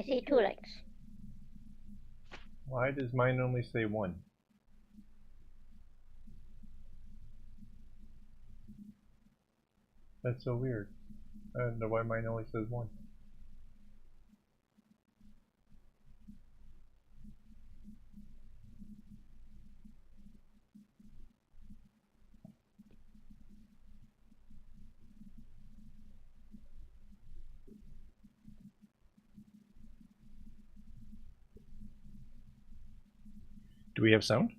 I see 2 legs. Why does mine only say 1? That's so weird. I don't know why mine only says 1. Do we have sound?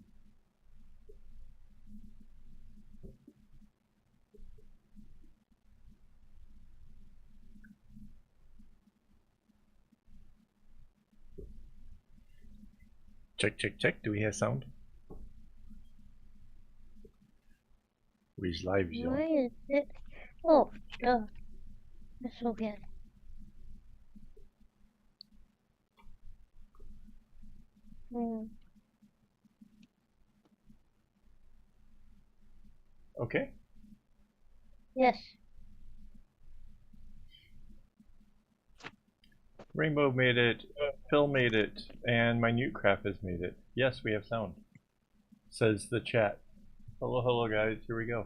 Check, check, check. Do we have sound? We's live, Why John. is it? Oh, sure. That's so good. Okay. Yes. Rainbow made it, Phil made it, and Minutecraft has made it. Yes, we have sound. Says the chat. Hello, hello guys, here we go.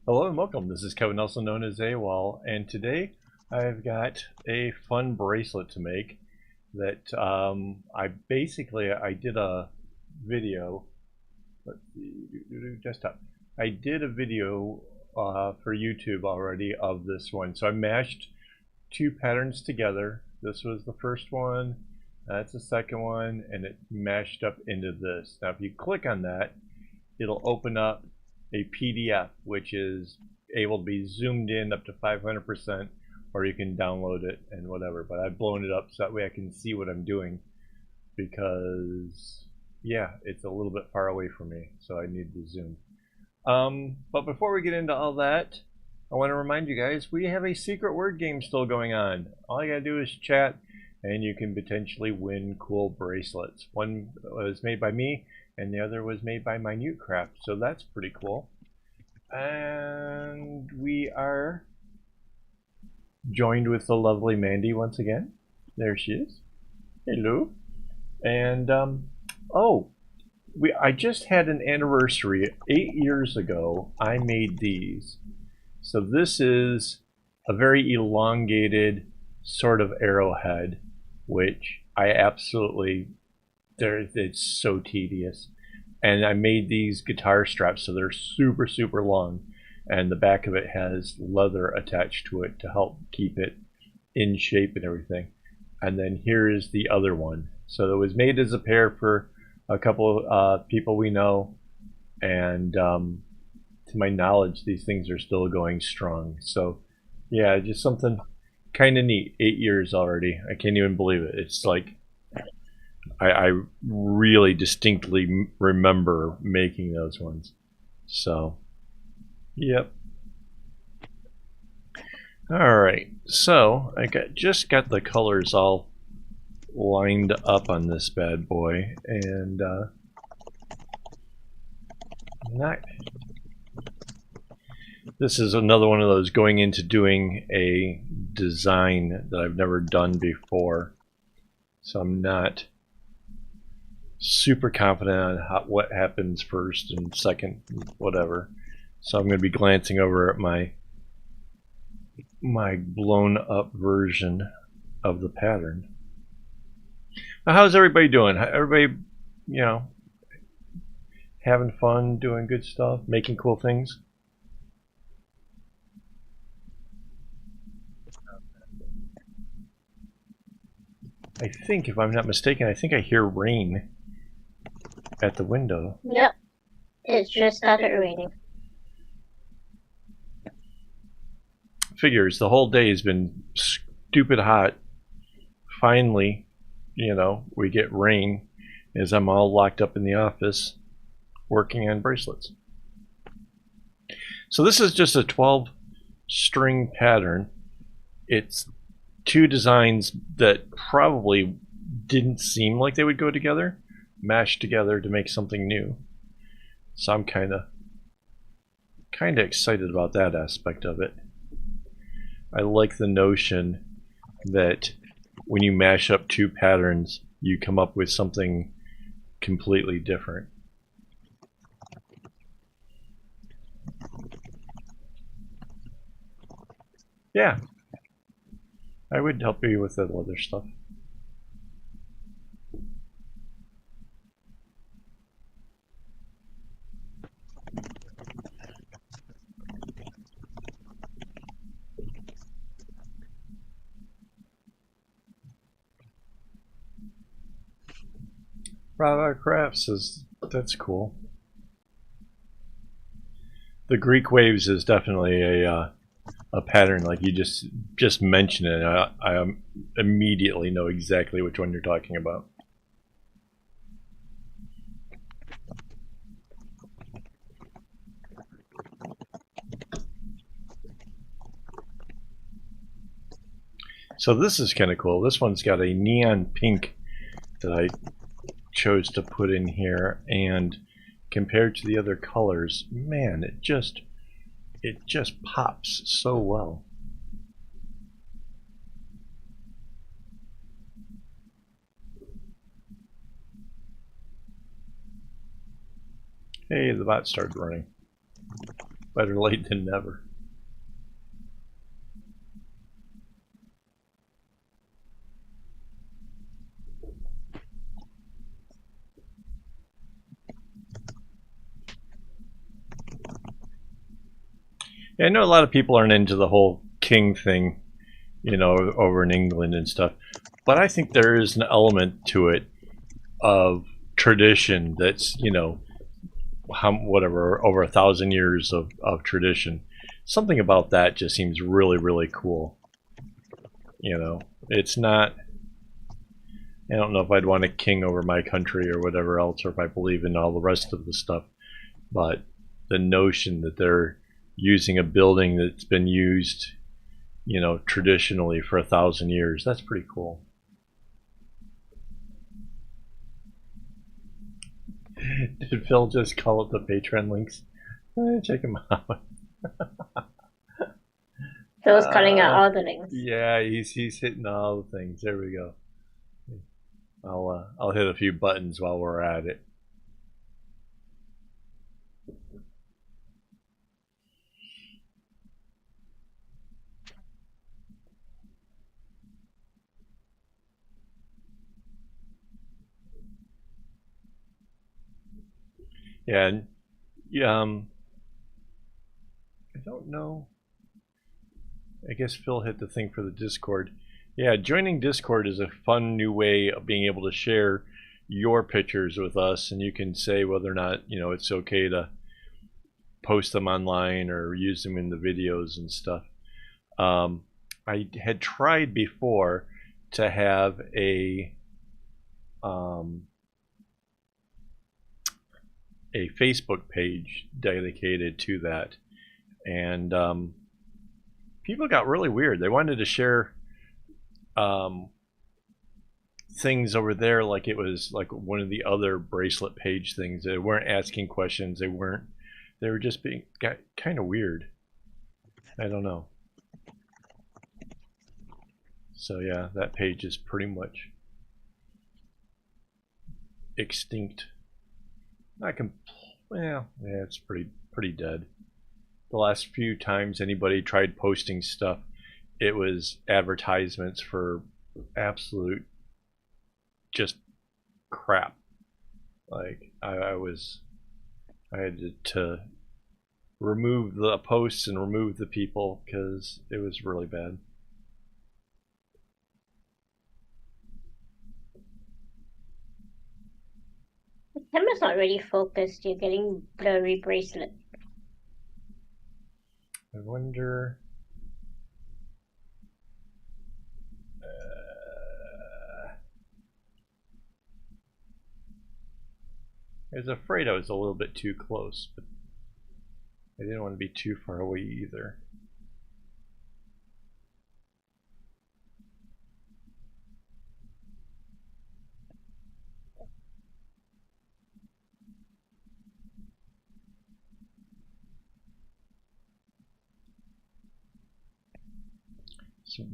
Hello and welcome. This is Kevin, also known as AWOL, and today I've got a fun bracelet to make that I did a video. Let's see, desktop. I did a video for YouTube already of this one. So I mashed 2 patterns together. This was the first one, that's the second one, and it mashed up into this. Now if you click on that, it'll open up a PDF which is able to be zoomed in up to 500%, or you can download it and whatever, but I've blown it up so that way I can see what I'm doing, because yeah, it's a little bit far away from me, so I need to zoom. But before we get into all that, I want to remind you guys, we have a secret word game still going on. All you gotta do is chat and you can potentially win cool bracelets. One was made by me and the other was made by Minutecraft, so that's pretty cool. And we are joined with the lovely Mandy once again. There she is. Hello. And I just had an anniversary 8 years ago. I made these. So this is a very elongated sort of arrowhead, which I absolutely, it's so tedious. And I made these guitar straps, so they're super, super long. And the back of it has leather attached to it to help keep it in shape and everything. And then here is the other one. So it was made as a pair for a couple of people we know, and to my knowledge these things are still going strong. So yeah, just something kind of neat. 8 years already. I can't even believe it. It's like I really distinctly remember making those ones. So yep. Alright, so I just got the colors all lined up on this bad boy, and this is another one of those going into doing a design that I've never done before, so I'm not super confident on what happens first and second, whatever. So I'm going to be glancing over at my blown up version of the pattern. How's everybody doing? Everybody, you know, having fun, doing good stuff, making cool things? I think, if I'm not mistaken, I think I hear rain at the window. Yep. It just started raining. Figures, the whole day has been stupid hot. Finally, you know, we get rain as I'm all locked up in the office working on bracelets. So this is just a 12 string pattern. It's 2 designs that probably didn't seem like they would go together, mashed together to make something new. So I'm kind of excited about that aspect of it. I like the notion that when you mash up two patterns, you come up with something completely different. Yeah, I would help you with that other stuff. Rava Crafts says that's cool. The Greek waves is definitely a pattern. Like you just mention it, I immediately know exactly which one you're talking about. So this is kind of cool. This one's got a neon pink that I chose to put in here, and compared to the other colors, man, it just pops so well. Hey, the bot started running. Better late than never. Yeah, I know a lot of people aren't into the whole king thing, you know, over in England and stuff, but I think there is an element to it of tradition that's, you know, whatever, over 1,000 years of tradition. Something about that just seems really, really cool. You know, it's not, I don't know if I'd want a king over my country or whatever else, or if I believe in all the rest of the stuff, but the notion that they're using a building that's been used, you know, traditionally for 1,000 years, that's pretty cool. Did Phil just call it the Patreon links? Check him out. Phil's calling out all the links. Yeah, he's hitting all the things. There we go. I'll hit a few buttons while we're at it. Yeah, and, I don't know. I guess Phil hit the thing for the Discord. Yeah, joining Discord is a fun new way of being able to share your pictures with us, and you can say whether or not, you know, it's okay to post them online or use them in the videos and stuff. I had tried before to have a Facebook page dedicated to that, and people got really weird. They wanted to share things over there like it was like one of the other bracelet page things. They weren't asking questions. They were just being kind of weird. I don't know. So yeah, that page is pretty much extinct. Not well, yeah, it's pretty dead. The last few times anybody tried posting stuff, it was advertisements for absolute just crap. Like I had to remove the posts and remove the people because it was really bad. The camera's not really focused. You're getting blurry bracelet. I wonder. I was afraid I was a little bit too close, but I didn't want to be too far away either.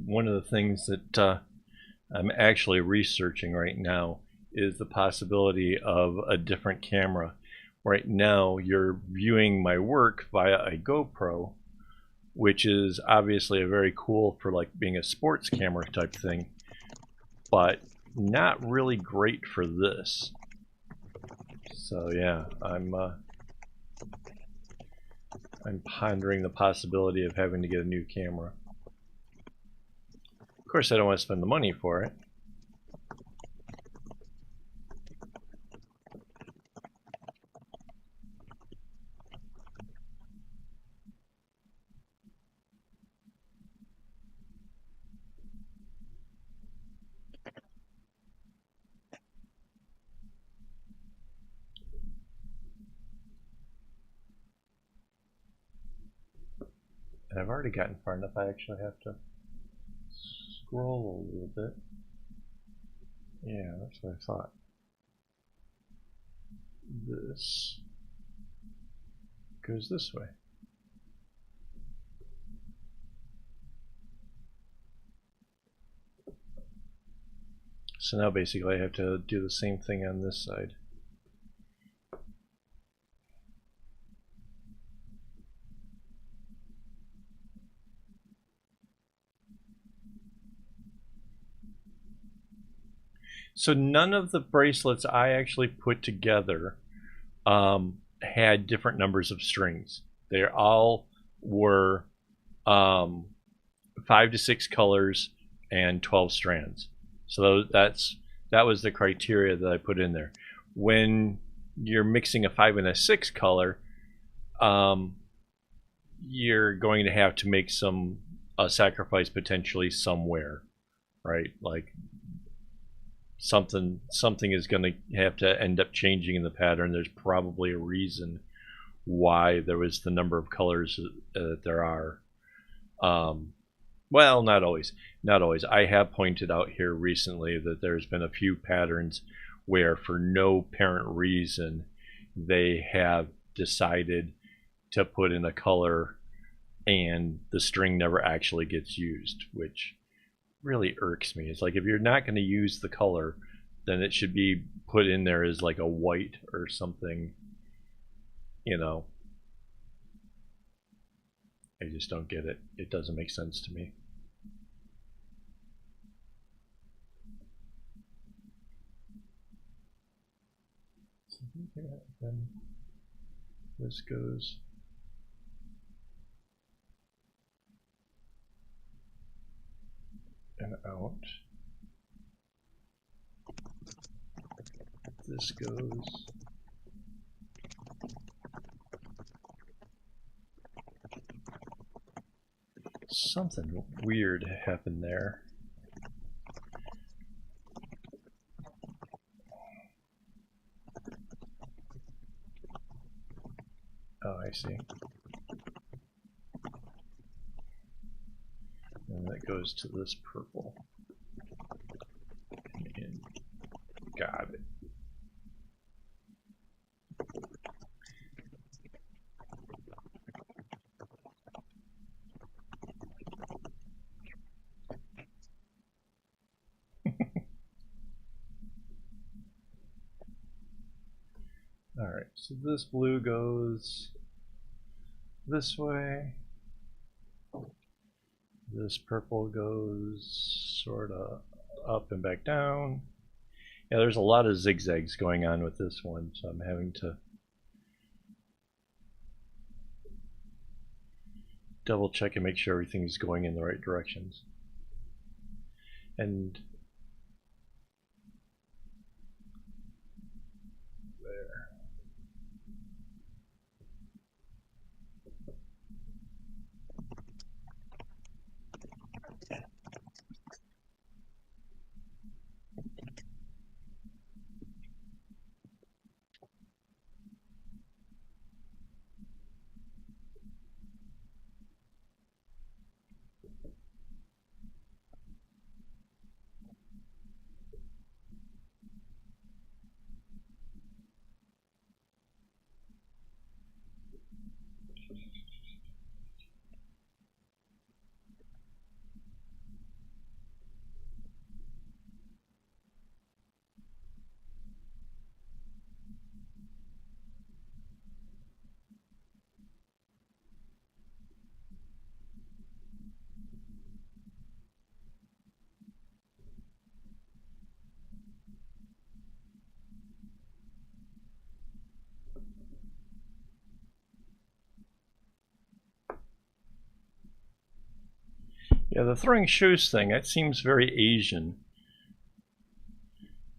one of the things that I'm actually researching right now is the possibility of a different camera. Right now, you're viewing my work via a GoPro, which is obviously a very cool for like being a sports camera type thing, but not really great for this. So yeah, I'm pondering the possibility of having to get a new camera. Of course, I don't want to spend the money for it. And I've already gotten far enough, I actually have to scroll a little bit. Yeah, that's what I thought. This goes this way. So now basically I have to do the same thing on this side. So none of the bracelets I actually put together had different numbers of strings. They all were 5 to 6 colors and 12 strands. So that was the criteria that I put in there. When you're mixing a 5 and a 6 color, you're going to have to make a sacrifice potentially somewhere, right? Like something is going to have to end up changing in the pattern. There's probably a reason why there was the number of colors that there are. Well, not always. Not always. I have pointed out here recently that there's been a few patterns where, for no apparent reason, they have decided to put in a color and the string never actually gets used, which really irks me. It's like, if you're not going to use the color, then it should be put in there as like a white or something, you know. I just don't get it. It doesn't make sense to me. Then this goes and out. This goes. Something weird happened there. Oh, I see. And that goes to this purple. And got it. Alright, so this blue goes this way. This purple goes sort of up and back down. Yeah, there's a lot of zigzags going on with this one, so I'm having to double check and make sure everything's going in the right directions. And there. Yeah, the throwing shoes thing, that seems very Asian.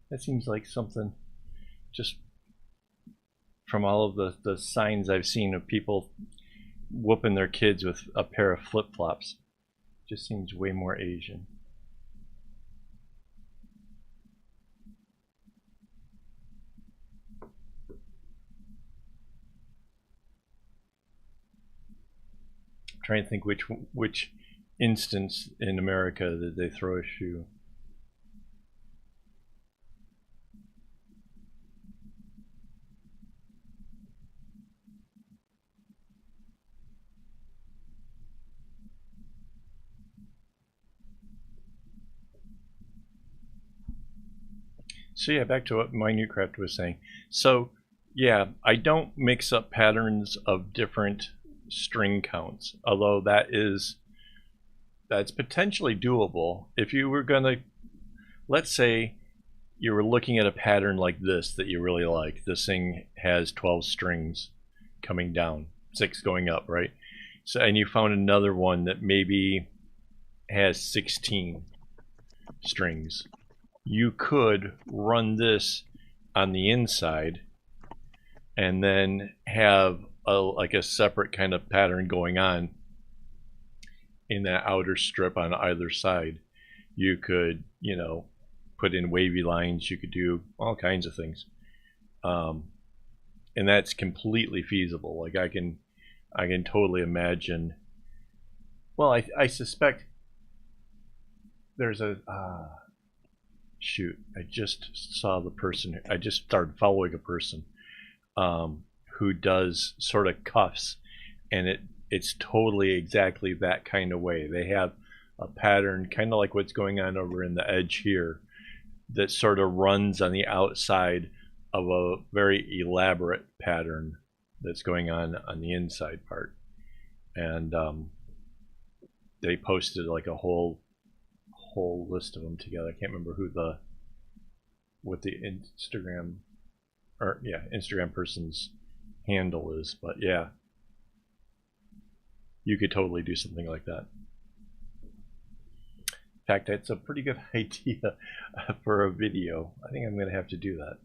That seems like something just from all of the signs I've seen of people whooping their kids with a pair of flip-flops. Just seems way more Asian. I'm trying to think which instance in America that they throw a shoe. So yeah, back to what Minecraft was saying. So yeah, I don't mix up patterns of different string counts, although that's potentially doable. If you were gonna, let's say you were looking at a pattern like this that you really like. This thing has 12 strings coming down, 6 going up, right? So and you found another one that maybe has 16 strings. You could run this on the inside and then have like a separate kind of pattern going on in that outer strip on either side. You could, put in wavy lines. You could do all kinds of things, and that's completely feasible. Like I can totally imagine. Well, I suspect there's a shoot. I just saw the person. I just started following a person who does sort of cuffs, and it's totally exactly that kind of way. They have a pattern, kind of like what's going on over in the edge here, that sort of runs on the outside of a very elaborate pattern that's going on the inside part. And they posted like a whole list of them together. I can't remember what the Instagram person's handle is, but yeah, you could totally do something like that. In fact, that's a pretty good idea for a video. I think I'm going to have to do that.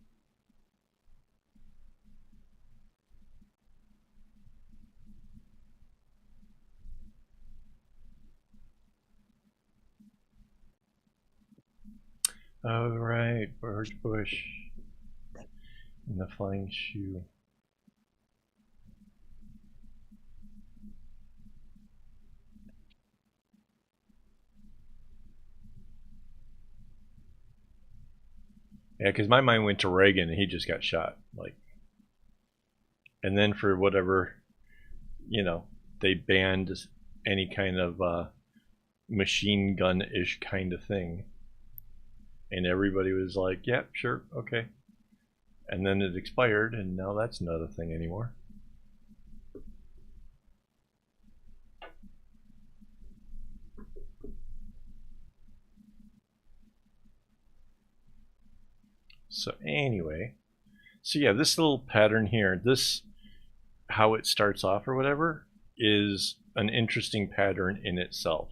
Oh, right, Bird Bush and the flying shoe. Yeah, because my mind went to Reagan and he just got shot. Like, and then for whatever, they banned any kind of machine gun-ish kind of thing. And everybody was like, "Yep, yeah, sure, okay." And then it expired, and now that's not a thing anymore. So anyway, so yeah, this little pattern here, this how it starts off or whatever, is an interesting pattern in itself.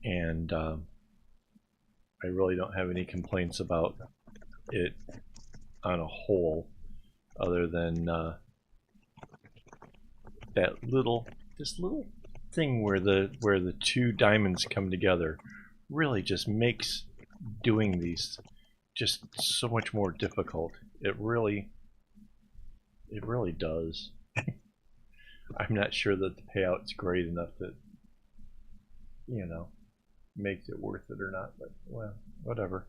And I really don't have any complaints about it on a whole, other than this little thing where the two diamonds come together really just makes doing these just so much more difficult. It really does. I'm not sure that the payout's great enough that makes it worth it or not, but well, whatever.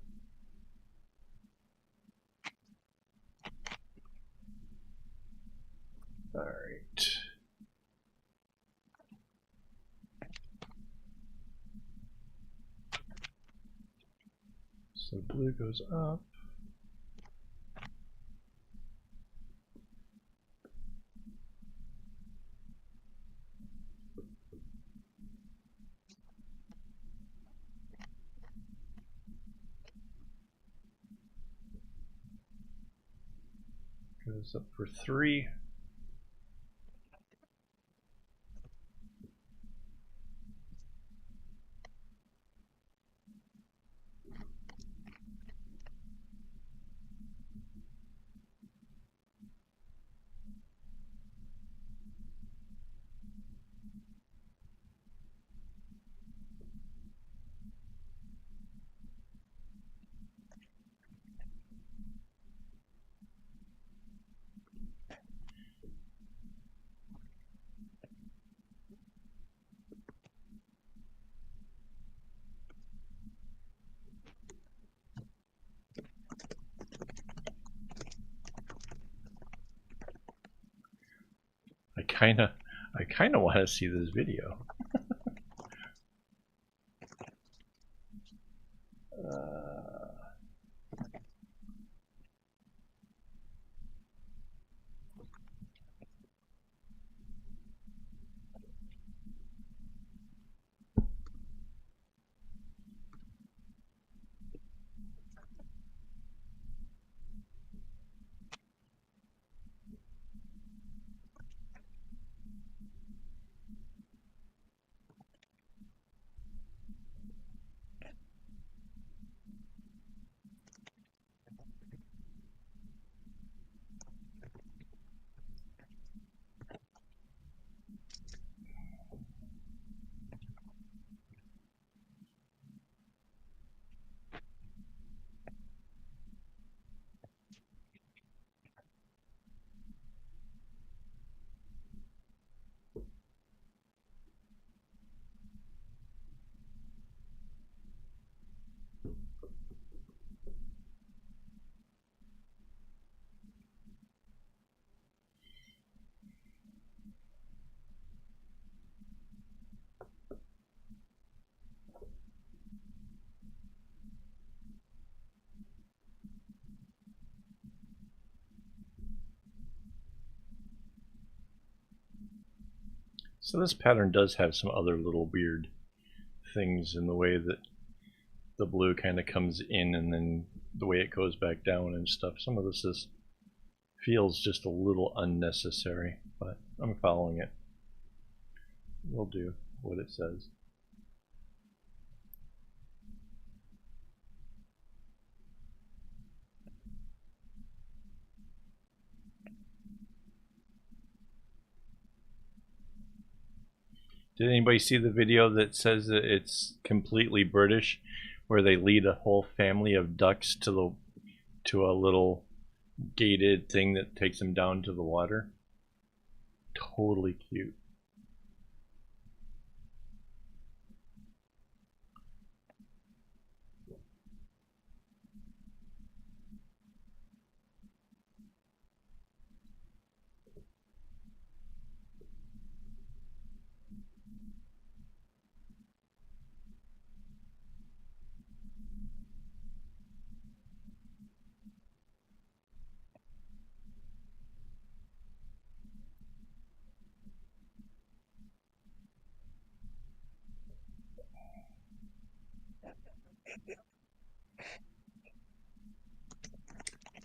All right. So blue goes up. Goes up for 3. kind of want to see this video. So this pattern does have some other little weird things in the way that the blue kind of comes in and then the way it goes back down and stuff. Some of this feels just a little unnecessary, but I'm following it. We'll do what it says. Did anybody see the video that says that it's completely British, where they lead a whole family of ducks to a little gated thing that takes them down to the water? Totally cute.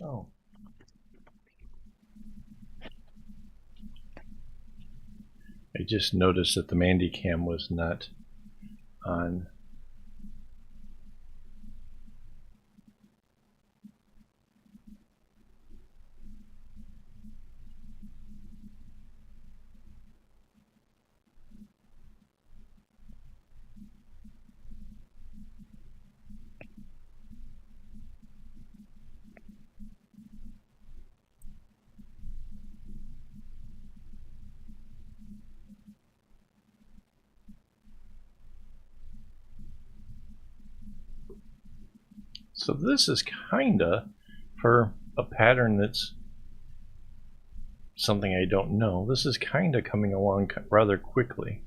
Oh. I just noticed that the Mandy cam was not on. So this is kinda, for a pattern that's something I don't know, this is kinda coming along rather quickly.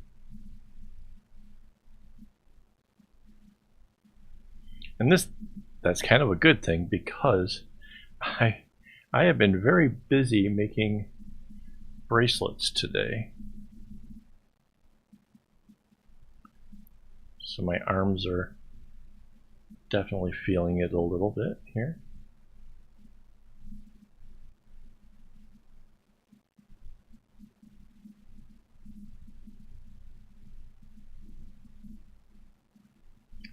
And that's kind of a good thing, because I have been very busy making bracelets today. So my arms are definitely feeling it a little bit here.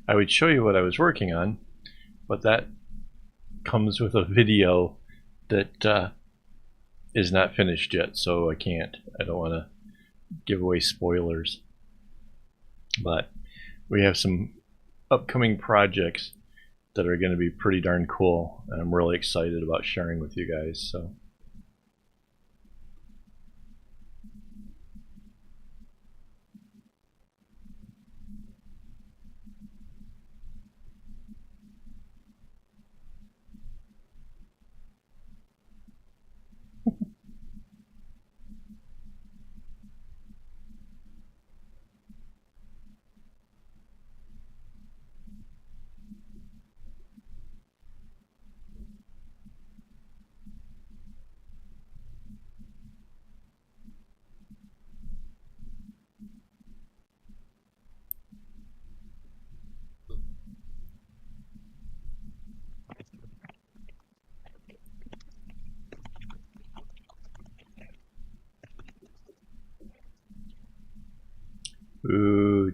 I would show you what I was working on, but that comes with a video that is not finished yet, so I can't. I don't want to give away spoilers. But we have some upcoming projects that are going to be pretty darn cool, and I'm really excited about sharing with you guys. So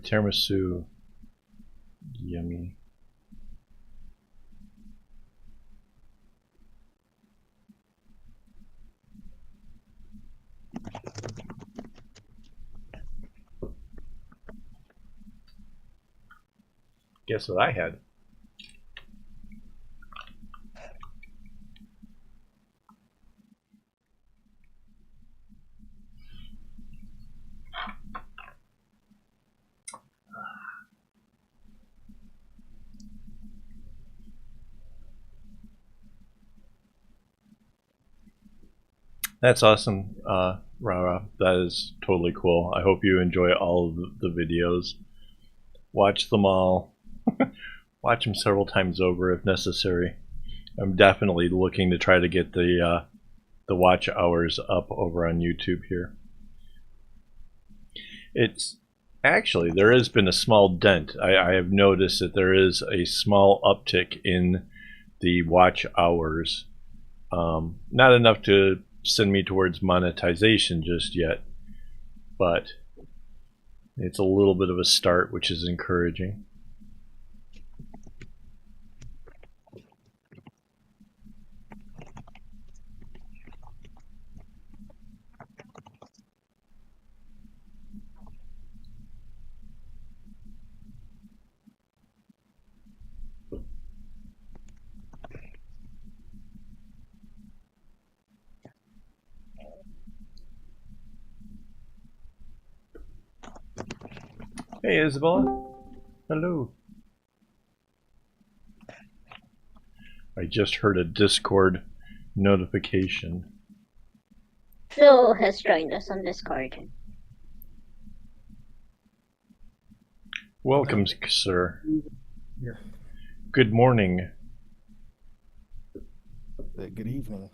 tiramisu. Yummy. Guess what I had? That's awesome, Rara. That is totally cool. I hope you enjoy all of the videos. Watch them all. Watch them several times over if necessary. I'm definitely looking to try to get the watch hours up over on YouTube here. It's actually, there has been a small dent. I have noticed that there is a small uptick in the watch hours. Not enough to send me towards monetization just yet, but it's a little bit of a start, which is encouraging. Hey, Isabella. Hello. I just heard a Discord notification. Phil has joined us on Discord. Welcome, sir. Good morning. Good evening.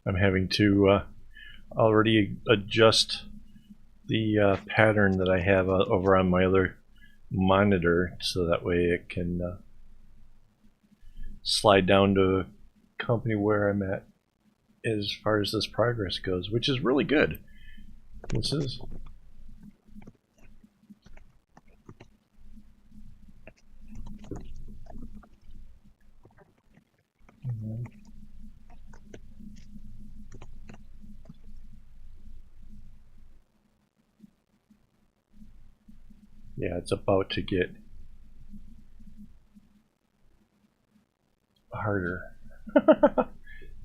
I'm having to already adjust the pattern that I have over on my other monitor, so that way it can slide down to company where I'm at as far as this progress goes, which is really good. This is yeah, it's about to get harder.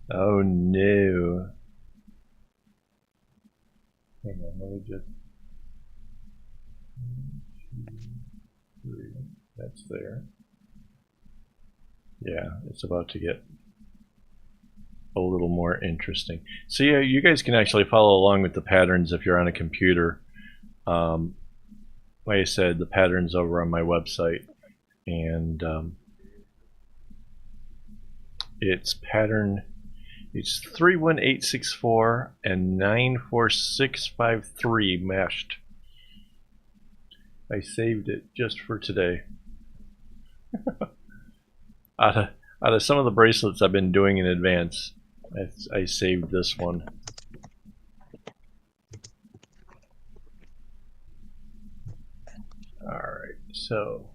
Oh no. Hang on, let me just 1, 2, 3. That's there. Yeah, it's about to get a little more interesting. So yeah, you guys can actually follow along with the patterns if you're on a computer. Like I said, the pattern's over on my website, and it's 31864 and 94653 meshed. I saved it just for today. out of some of the bracelets I've been doing in advance, I saved this one. Alright, so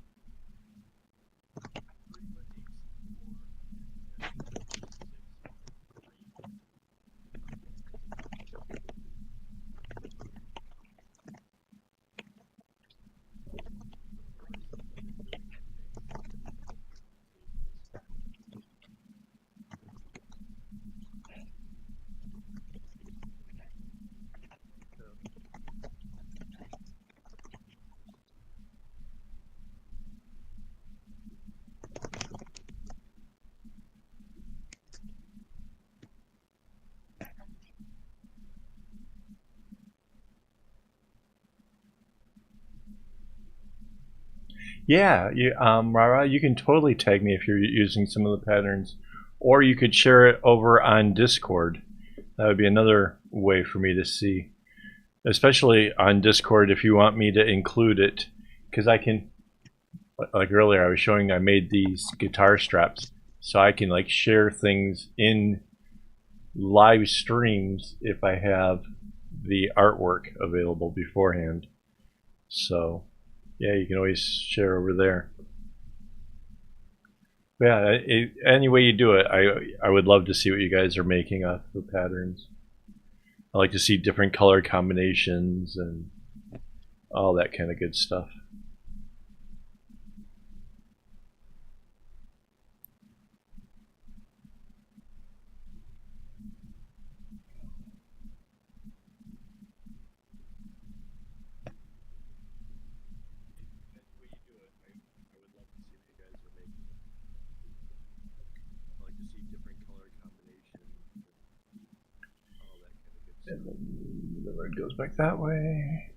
yeah, Rara, you can totally tag me if you're using some of the patterns, or you could share it over on Discord. That would be another way for me to see, especially on Discord if you want me to include it, because I can, like earlier I was showing, I made these guitar straps, so I can like share things in live streams if I have the artwork available beforehand. So, yeah, you can always share over there. Yeah, any way you do it, I would love to see what you guys are making off the patterns. I like to see different color combinations and all that kind of good stuff. And then the red goes back that way.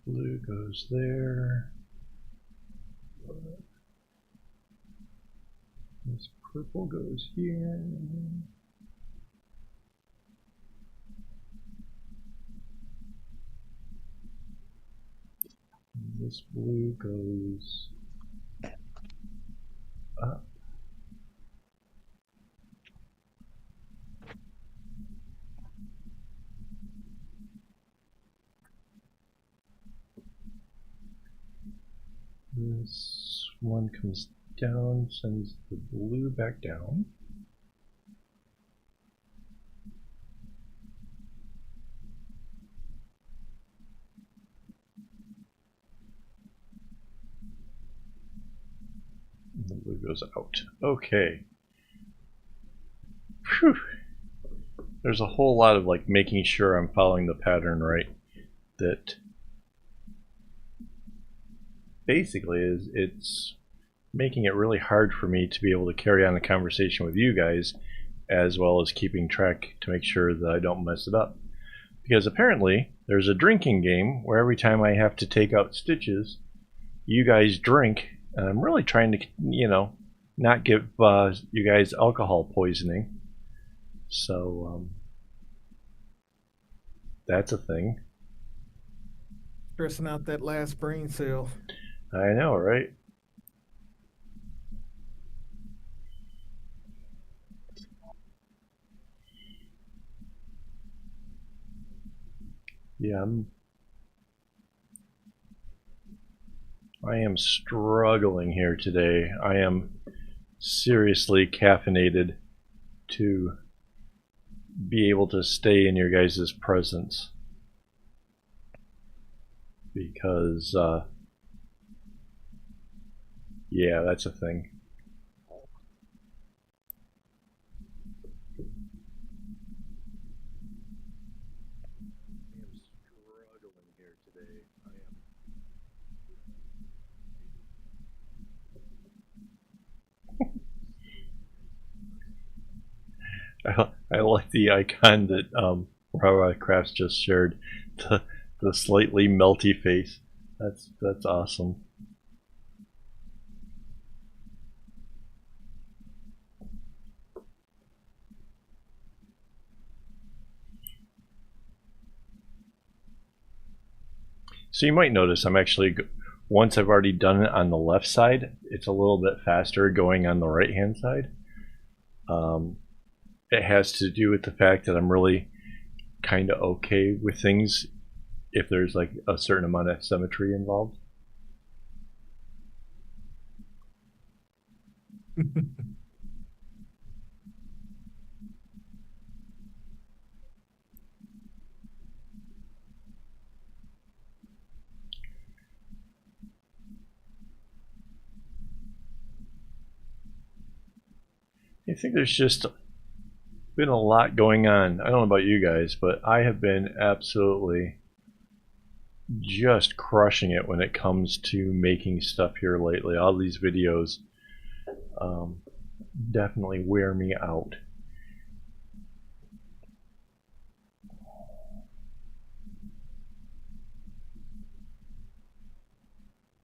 Blue goes there. This purple goes here. This blue goes up. This one comes down, sends the blue back down. And the blue goes out. Okay. Whew. There's a whole lot of like making sure I'm following the pattern right. That basically it's making it really hard for me to be able to carry on a conversation with you guys, as well as keeping track to make sure that I don't mess it up. Because apparently there's a drinking game where every time I have to take out stitches, you guys drink, and I'm really trying to, not give you guys alcohol poisoning. So that's a thing. Stressing out that last brain cell. I know, right? Yeah, I am struggling here today. I am seriously caffeinated to be able to stay in your guys' presence. Because, yeah, that's a thing. I like the icon that Rawa Crafts just shared, the slightly melty face. That's awesome. So you might notice I'm actually, once I've already done it on the left side, it's a little bit faster going on the right hand side. It has to do with the fact that I'm really kind of okay with things if there's like a certain amount of symmetry involved. I think there's just been a lot going on. I don't know about you guys, but I have been absolutely just crushing it when it comes to making stuff here lately. All these videos definitely wear me out.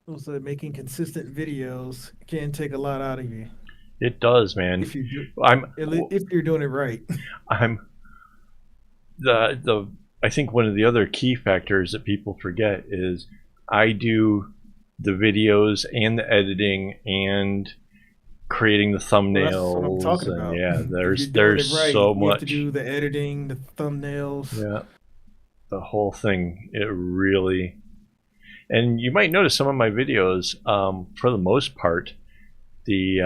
Also, making consistent videos can take a lot out of you It does, man. if you do, I'm if you're doing it right. I'm I think one of the other key factors that people forget is I do the videos and the editing and creating the Well, that's what I'm thumbnails, talking and about. yeah, If you're there's doing it there's right, so you have to much. do the editing, the thumbnails. Yeah, the whole thing. It really. And you might notice some of my videos, for the most part, the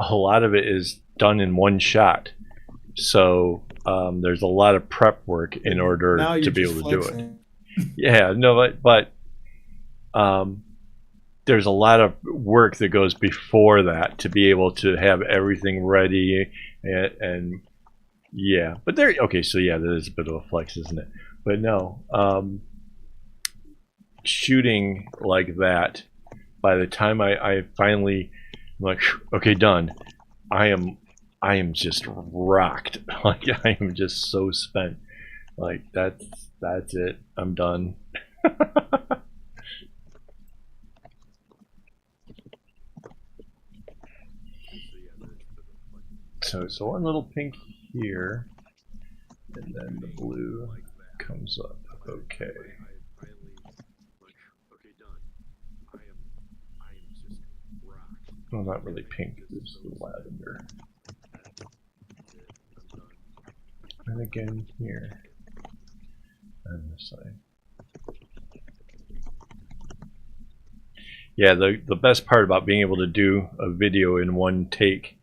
a lot of it is done in one shot. So there's a lot of prep work in order Now to you're be just able to do it. flexing. Yeah, no, but there's a lot of work that goes before that to be able to have everything ready, and yeah. But there, okay, so yeah, that is a bit of a flex, isn't it? But no, shooting like that, by the time I finally, I'm like, okay, done, I am just rocked. Like, I am just so spent. Like, that's it. I'm done. So one little pink here, and then the blue comes up. Okay. Well, not really pink. It's the lavender. And again here. And this side. Yeah, the best part about being able to do a video in one take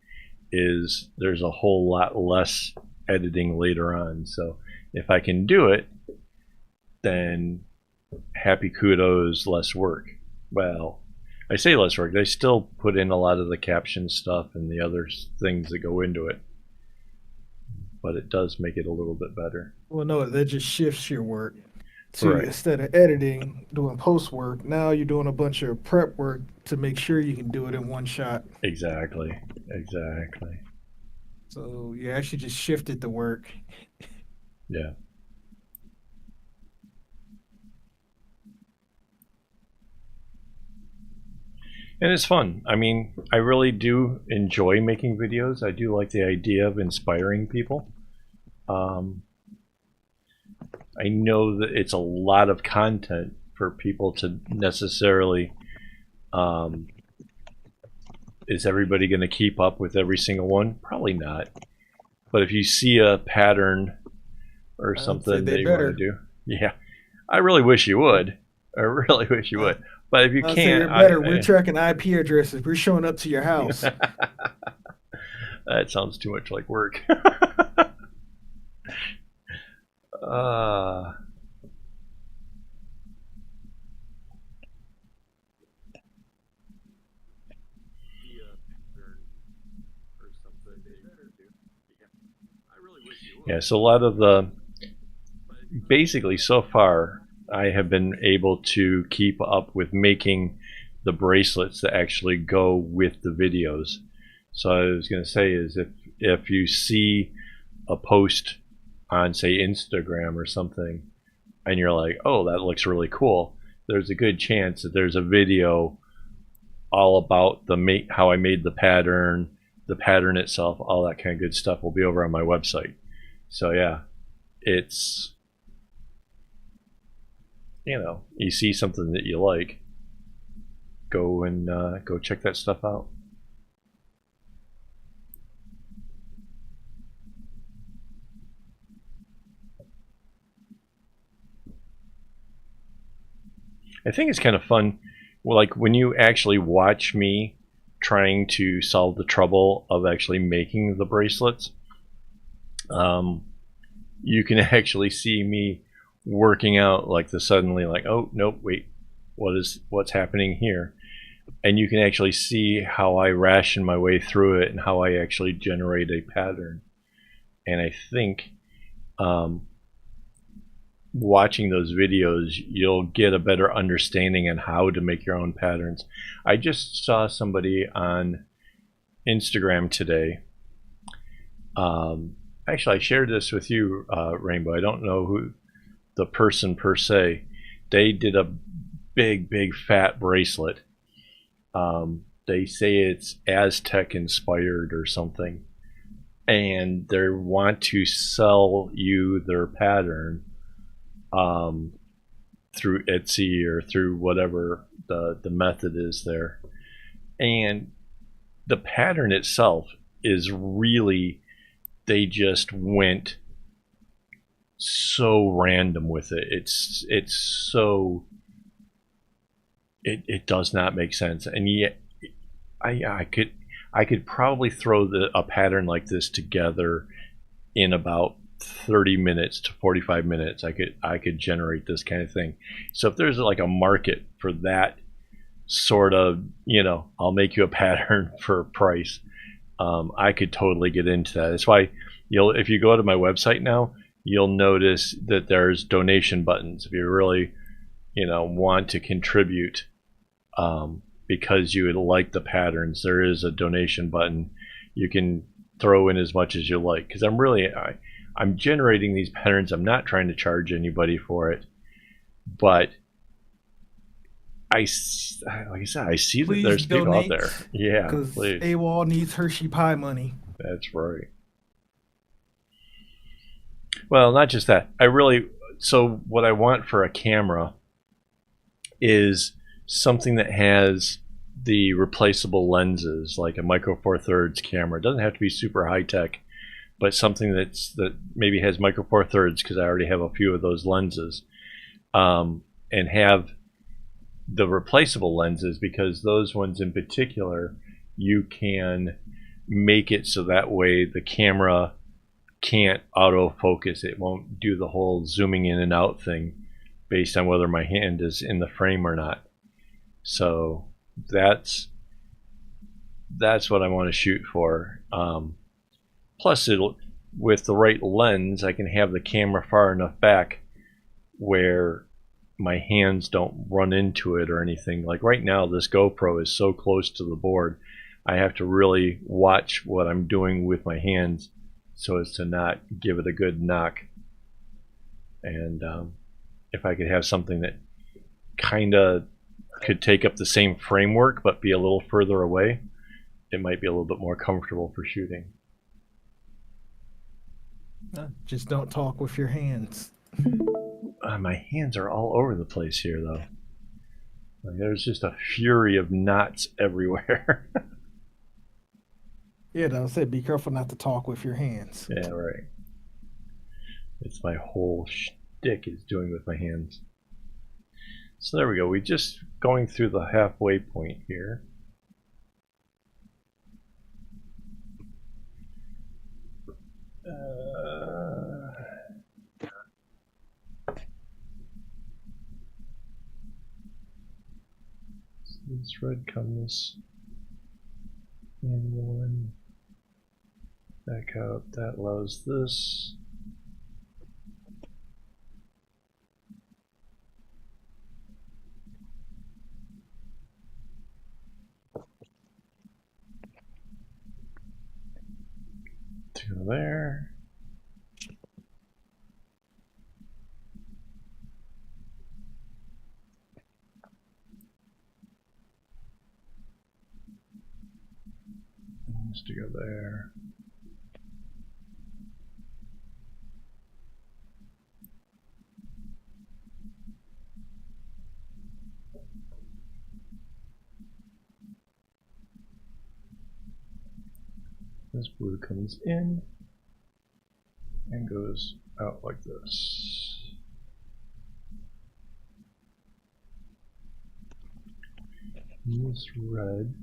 is there's a whole lot less editing later on. So if I can do it, then happy kudos, less work. Well, I say less work. They still put in a lot of the caption stuff and the other things that go into it, but it does make it a little bit better. Well, no, that just shifts your work. To Right. instead of editing, doing post work, now you're doing a bunch of prep work to make sure you can do it in one shot. Exactly. Exactly. So you actually just shifted the work. Yeah. And it's fun. I mean, I really do enjoy making videos. I do like the idea of inspiring people. I know that it's a lot of content for people to necessarily. Is everybody going to keep up with every single one? Probably not. But if you see a pattern or I'd say something they that you want to better. do, yeah, I really wish you would. I really wish you Uh, would. But if you I'd say can't, they're better. We're tracking IP addresses. We're showing up to your house. that sounds too much like work. uh, yeah, so a lot of the, basically so far, I have been able to keep up with making the bracelets that actually go with the videos. So I was going to say is if you see a post on, say, Instagram or something, and you're like, oh, that looks really cool, there's a good chance that there's a video all about how I made the pattern itself, all that kind of good stuff will be over on my website. So yeah, it's, you see something that you like, go and go check that stuff out. I think it's kind of fun, like when you actually watch me trying to solve the trouble of actually making the bracelets. You can actually see me working out, like suddenly, like, oh nope, wait, what's happening here? And you can actually see how I ration my way through it and how I actually generate a pattern. And I think watching those videos, you'll get a better understanding on how to make your own patterns. I just saw somebody on Instagram today. Actually, I shared this with you, Rainbow. I don't know who the person per se. They did a big fat bracelet. They say it's Aztec inspired or something, and they want to sell you their pattern through Etsy or through whatever the method is there. And the pattern itself is really, they just went so random with it. It's so, it does not make sense. And yet I could probably throw a pattern like this together in about 30 minutes to 45 minutes. I could generate this kind of thing. So if there's like a market for that sort of, I'll make you a pattern for a price, I could totally get into that. That's why if you go to my website now, you'll notice that there's donation buttons. If you really want to contribute, because you would like the patterns, there is a donation button. You can throw in as much as you like, because I'm generating these patterns. I'm not trying to charge anybody for it, but like I said, I see that there's people out there. Yeah, because please. AWOL needs Hershey Pie money. That's right. Well, not just that. So what I want for a camera is something that has the replaceable lenses, like a Micro Four Thirds camera. It doesn't have to be super high tech, but something that maybe has Micro Four Thirds, because I already have a few of those lenses, and have the replaceable lenses, because those ones in particular, you can make it so that way the camera can't autofocus. It won't do the whole zooming in and out thing based on whether my hand is in the frame or not. So that's what I want to shoot for. Plus, with the right lens, I can have the camera far enough back where my hands don't run into it or anything. Like right now, this GoPro is so close to the board, I have to really watch what I'm doing with my hands so as to not give it a good knock. And if I could have something that kind of could take up the same framework but be a little further away, it might be a little bit more comfortable for shooting. Just don't talk with your hands. My hands are all over the place here, though. Like, there's just a fury of knots everywhere. Yeah, I said be careful not to talk with your hands. Yeah, right. It's my whole shtick is doing with my hands. So there we go. We're just going through the halfway point here. This red comes in one, back out. That allows this. To there. To go there. This blue comes in and goes out like this. And this red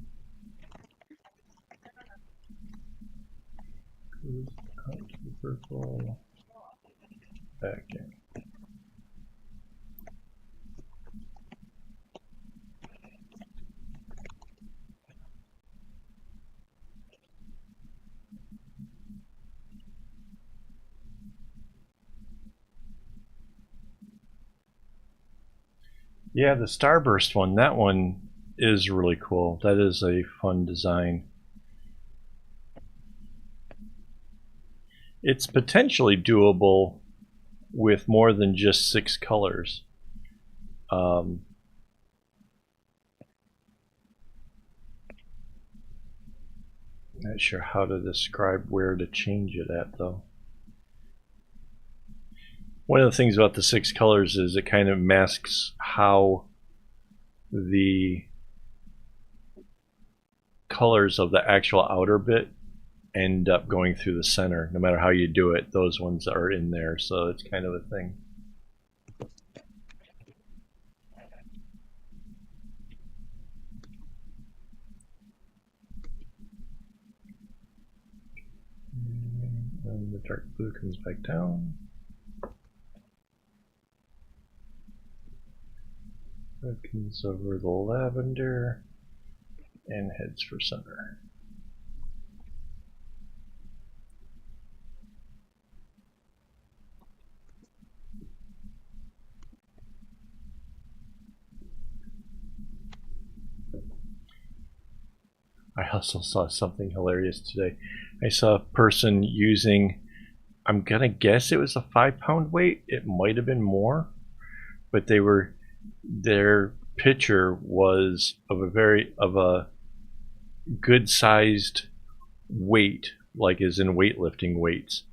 goes out to the purple, back in. Yeah, the Starburst one, that one is really cool. That is a fun design. It's potentially doable with more than just 6 colors. Not sure how to describe where to change it at, though. One of the things about the 6 colors is it kind of masks how the colors of the actual outer bit end up going through the center. No matter how you do it, those ones are in there, so it's kind of a thing. And the dark blue comes back down. That comes over the lavender and heads for center. I also saw something hilarious today. I saw a person using, I'm gonna guess it was a 5-pound weight. It might have been more, but their picture was of a good sized weight, like as in weightlifting weights,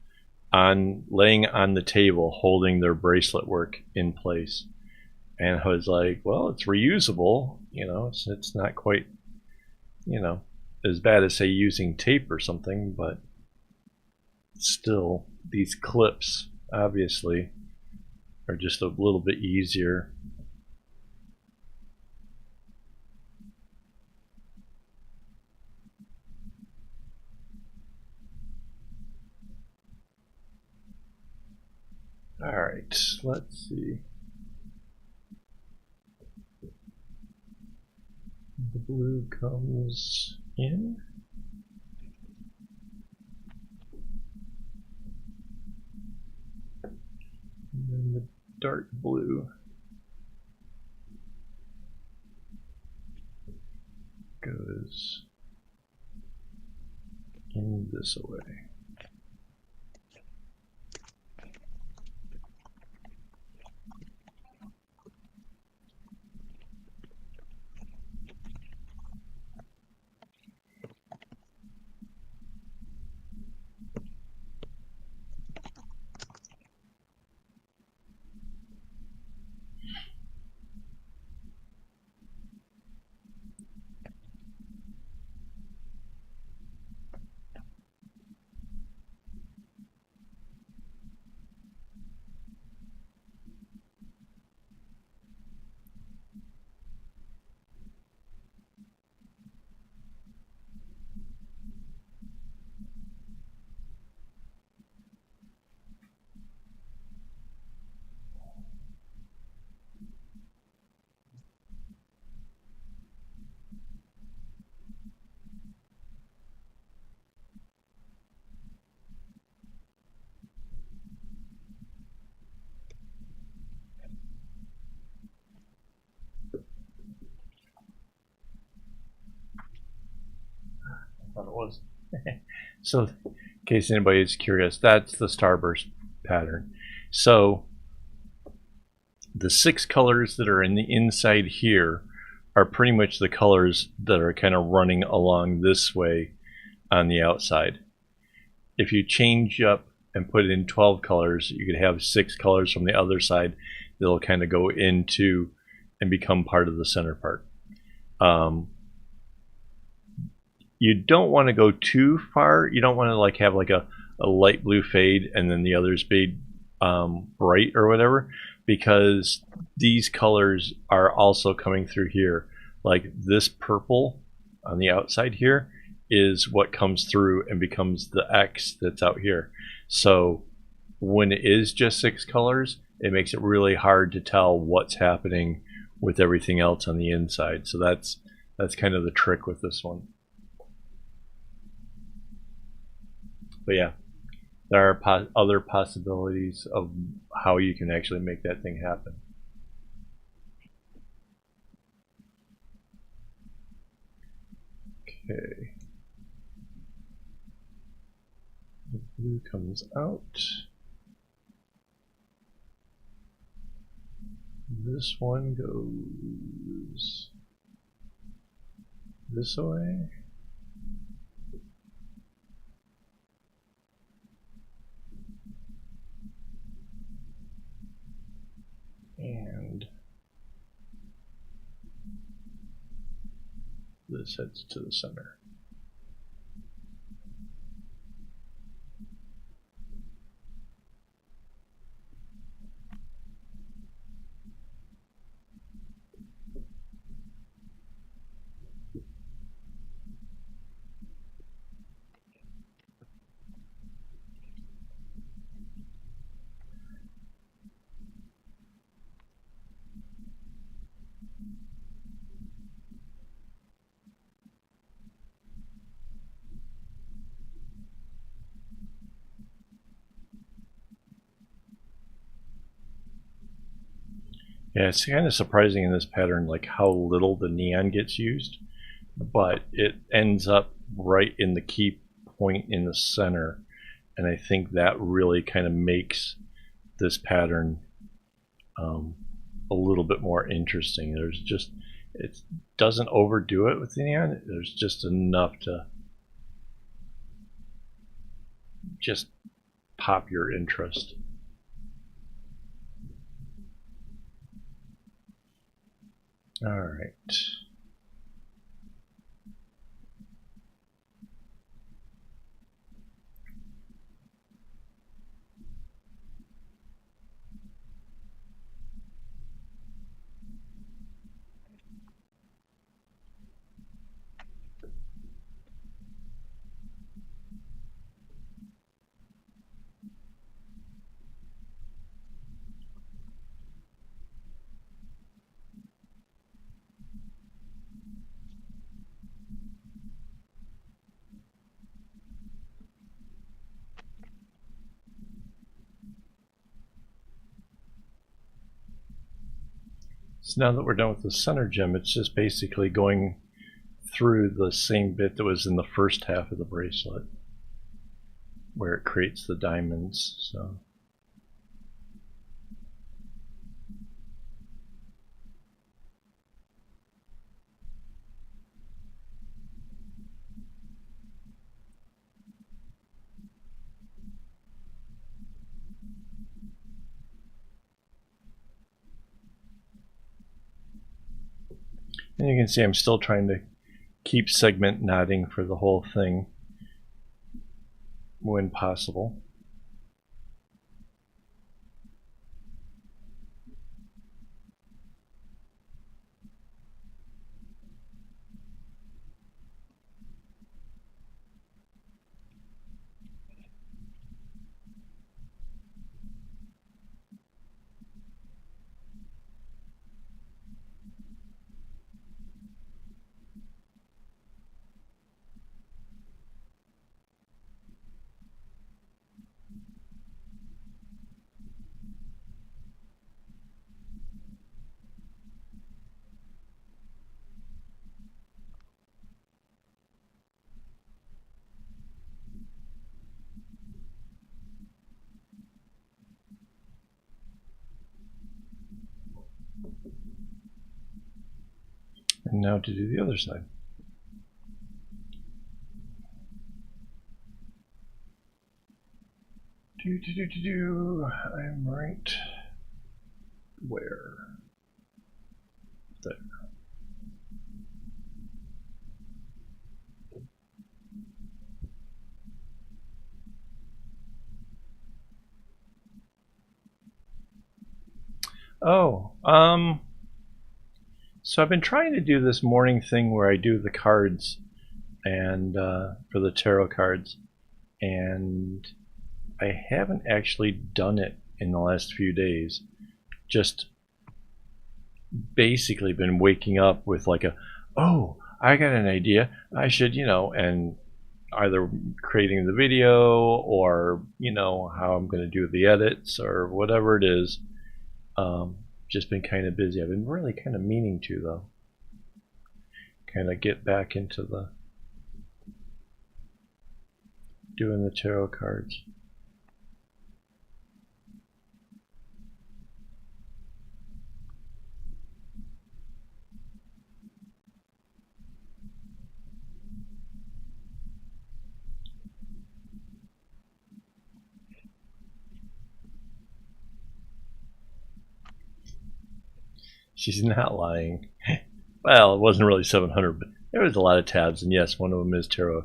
on laying on the table holding their bracelet work in place. And I was like, well, it's reusable, you know, it's not quite, you know, as bad as say using tape or something, but still these clips obviously are just a little bit easier. All right, let's see. The blue comes in. And then the dark blue goes in this way. I thought it was. So, in case anybody's curious, that's the starburst pattern. So, the 6 colors that are in the inside here are pretty much the colors that are kind of running along this way on the outside. If you change up and put in 12 colors, you could have 6 colors from the other side that'll kind of go into and become part of the center part. You don't want to go too far. You don't want to like have like a light blue fade and then the others fade bright or whatever, because these colors are also coming through here. Like this purple on the outside here is what comes through and becomes the X that's out here. So when it is just 6 colors, it makes it really hard to tell what's happening with everything else on the inside. So that's kind of the trick with this one. But yeah, there are other possibilities of how you can actually make that thing happen. Okay. The blue comes out. This one goes this way. And this heads to the center. Yeah, it's kind of surprising in this pattern, like how little the neon gets used, but it ends up right in the key point in the center, and I think that really kind of makes this pattern a little bit more interesting. There's just, it doesn't overdo it with the neon. There's just enough to just pop your interest. All right. So now that we're done with the center gem, it's just basically going through the same bit that was in the first half of the bracelet, where it creates the diamonds. So and you can see I'm still trying to keep segment knotting for the whole thing when possible. And now to do the other side. I'm right where? There. Oh, so I've been trying to do this morning thing where I do the cards and for the tarot cards, and I haven't actually done it in the last few days. Just basically been waking up with like a, oh, I got an idea. I should, and either creating the video or, how I'm going to do the edits or whatever it is. Just been kind of busy. I've been really kind of meaning to, though. Kind of get back into the doing the tarot cards. She's not lying. Well, it wasn't really 700, but There was a lot of tabs, and yes, one of them is tarot.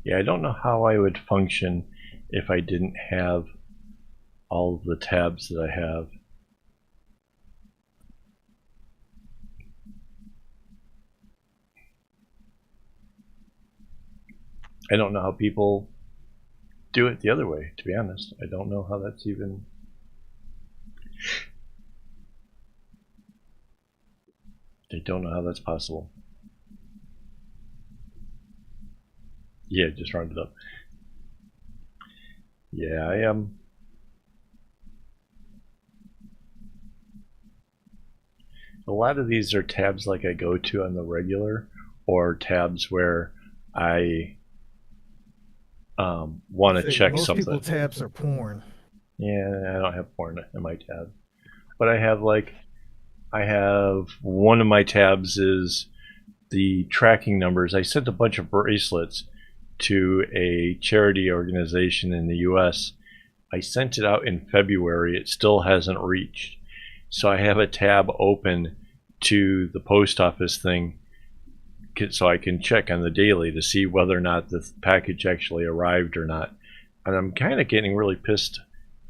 Yeah, I don't know how I would function if I didn't have all of the tabs that I have. I don't know how people do it the other way, to be honest. I don't know how that's even... I don't know how that's possible. Yeah, just rounded up. Yeah, I am. A lot of these are tabs like I go to on the regular, or tabs where I want to check Most something. people tabs are porn. Yeah, I don't have porn in my tab, but I have one of my tabs is the tracking numbers. I sent a bunch of bracelets to a charity organization in the US. I sent it out in February. It still hasn't reached. So I have a tab open to the post office thing so I can check on the daily to see whether or not the package actually arrived or not. And I'm kind of getting really pissed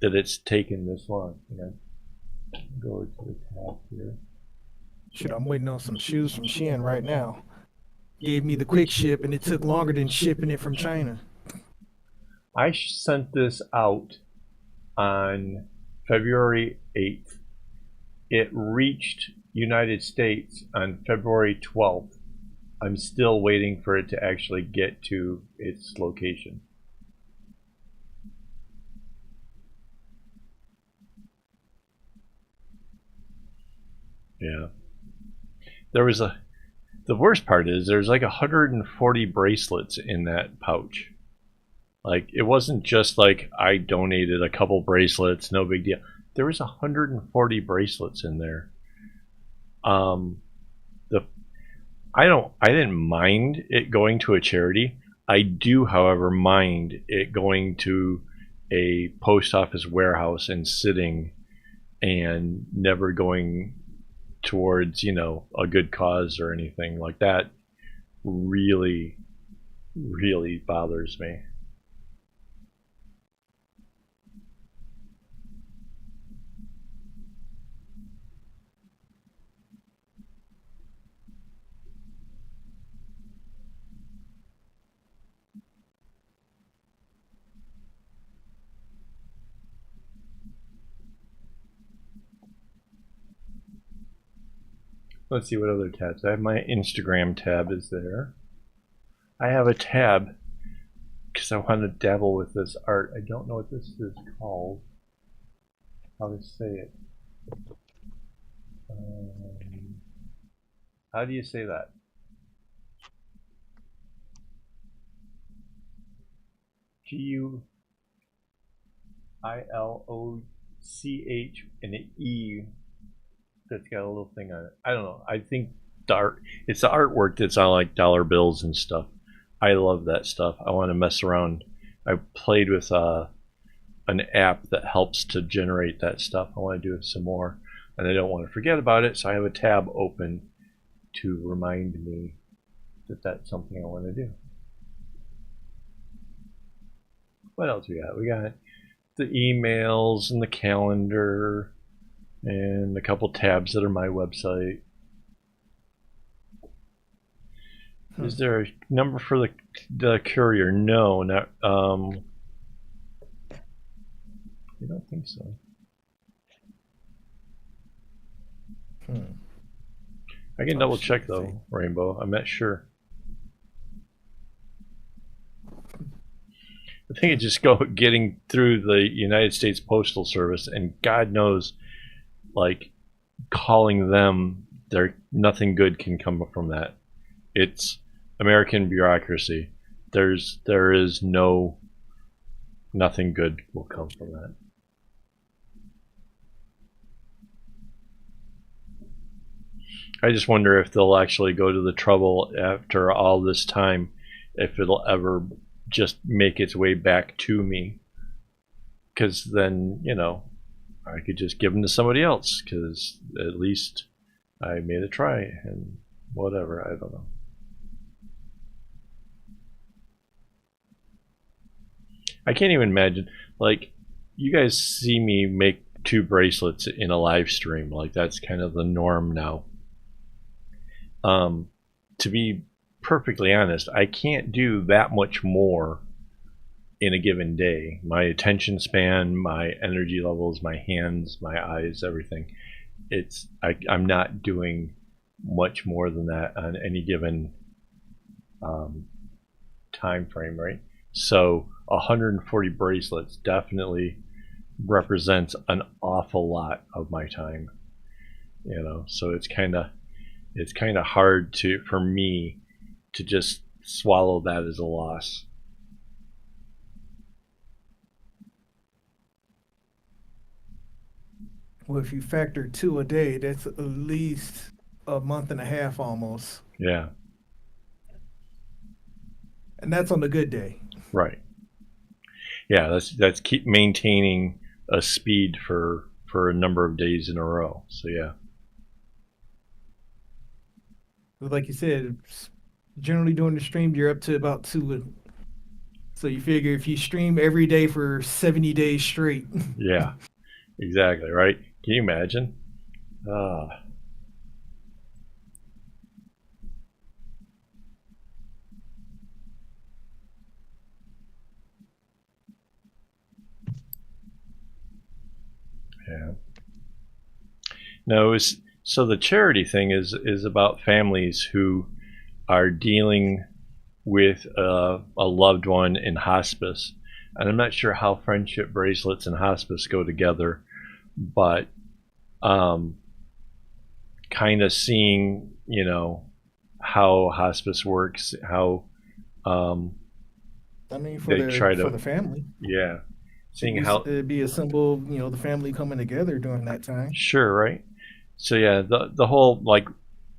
that it's taken this long. Go to the tab here. Shit, I'm waiting on some shoes from Shein right now. Gave me the quick ship, and it took longer than shipping it from China. I sent this out on February 8th. It reached United States on February 12th. I'm still waiting for it to actually get to its location. Yeah. The worst part is there's like 140 bracelets in that pouch. Like, it wasn't just like I donated a couple bracelets, no big deal. There was 140 bracelets in there. I didn't mind it going to a charity. I do, however, mind it going to a post office warehouse and sitting and never going towards, a good cause or anything like that. Really, really bothers me. Let's see what other tabs. I have my Instagram tab is there. I have a tab because I want to dabble with this art. I don't know what this is called. How to say it. How do you say that? Gulloch and an E that's got a little thing on it. I don't know. I think it's the artwork that's on like dollar bills and stuff. I love that stuff. I want to mess around. I played with an app that helps to generate that stuff. I want to do it some more, and I don't want to forget about it, so I have a tab open to remind me that that's something I want to do. What else we got? We got the emails and the calendar and a couple tabs that are my website. Is there a number for the courier? No, not. I don't think so. I can double check though, Rainbow. I'm not sure. I think it's just getting through the United States Postal Service, and God knows, like, calling them, there nothing good can come from that. It's American bureaucracy. There is nothing good will come from that. I just wonder if they'll actually go to the trouble after all this time, if it'll ever just make its way back to me. Because then, I could just give them to somebody else, because at least I made a try, and whatever, I don't know. I can't even imagine, like, you guys see me make 2 bracelets in a live stream, like that's kind of the norm now. To be perfectly honest, I can't do that much more in a given day. My attention span, my energy levels, my hands, my eyes, everything. I'm not doing much more than that on any given time frame, right? So 140 bracelets definitely represents an awful lot of my time. So it's kind of hard for me to just swallow that as a loss. Well, if you factor 2 a day, that's at least a month and a half almost, Yeah, and that's on a good day. right. Yeah, that's keep maintaining a speed for a number of days in a row. So yeah. But like you said, generally during the stream, you're up to about 2. So you figure if you stream every day for 70 days straight, Yeah, exactly, right? Can you imagine? Ah, yeah. No, so the charity thing is about families who are dealing with a loved one in hospice, and I'm not sure how friendship bracelets and hospice go together, but um, kind of seeing how hospice works, how um, I mean, they try for to, the family, yeah, seeing how, it'd be a symbol of the family coming together during that time. sure, right? So yeah, the whole, like,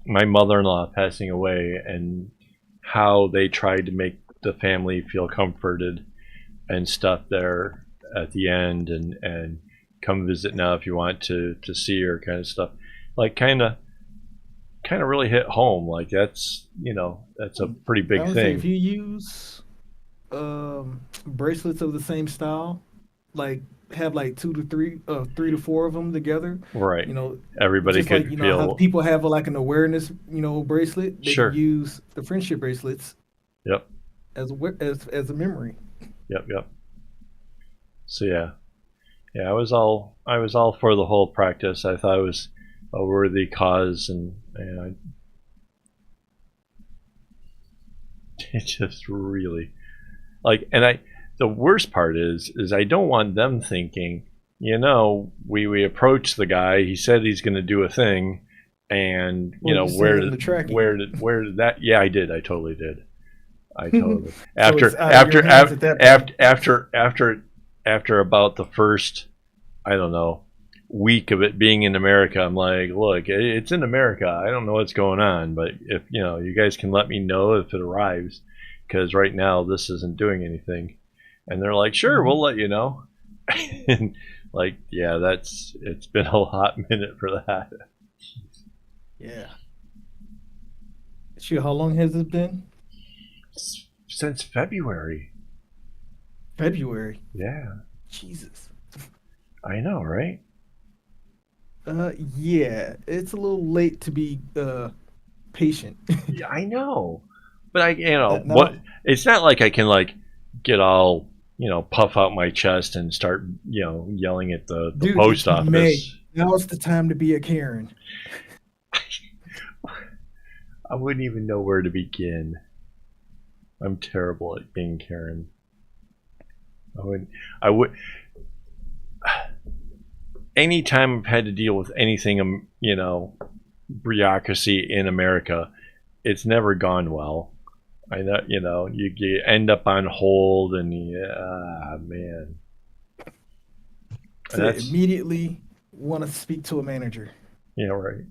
my mother-in-law passing away, and how they tried to make the family feel comforted and stuff there at the end, and come visit now if you want to see her, kind of stuff, like kind of really hit home. Like that's a pretty I big would say if thing. you use bracelets of the same style, like have like 2 to 3, 3 to 4 of them together. Right, You know, everybody just like could how feel. people have like an awareness, bracelet. They can Sure. use the friendship bracelets Yep. as a memory. Yep. So yeah, I was all for the whole practice. I thought it was a worthy cause, and it just really, like, and the worst part is I don't want them thinking, we approached the guy, he said he's going to do a thing, and Well, you send where them did the tracking, that, yeah, I totally did. I totally, so it's after out of your hands at that point. after about the first, I don't know, week of it being in America, I'm like, look, it's in America. I don't know what's going on, but if you guys can let me know if it arrives, because right now this isn't doing anything. And they're like, sure, Hmm. we'll let you know. And like, yeah, it's been a hot minute for that. Yeah. Shoot, how long has it been? Since February. February. Yeah, Jesus. I know, right? Yeah, it's a little late to be patient. Yeah, I know, but what? Now, It's not like I can, like, get all puff out my chest and start yelling at the dude, post it's May. office. Now it's the time to be a Karen. I wouldn't even know where to begin. I'm terrible at being Karen. I would. Anytime I've had to deal with anything, you know, bureaucracy in America, it's never gone well. I know, you know, you end up on hold, and man. So immediately want to speak to a manager. Yeah, right.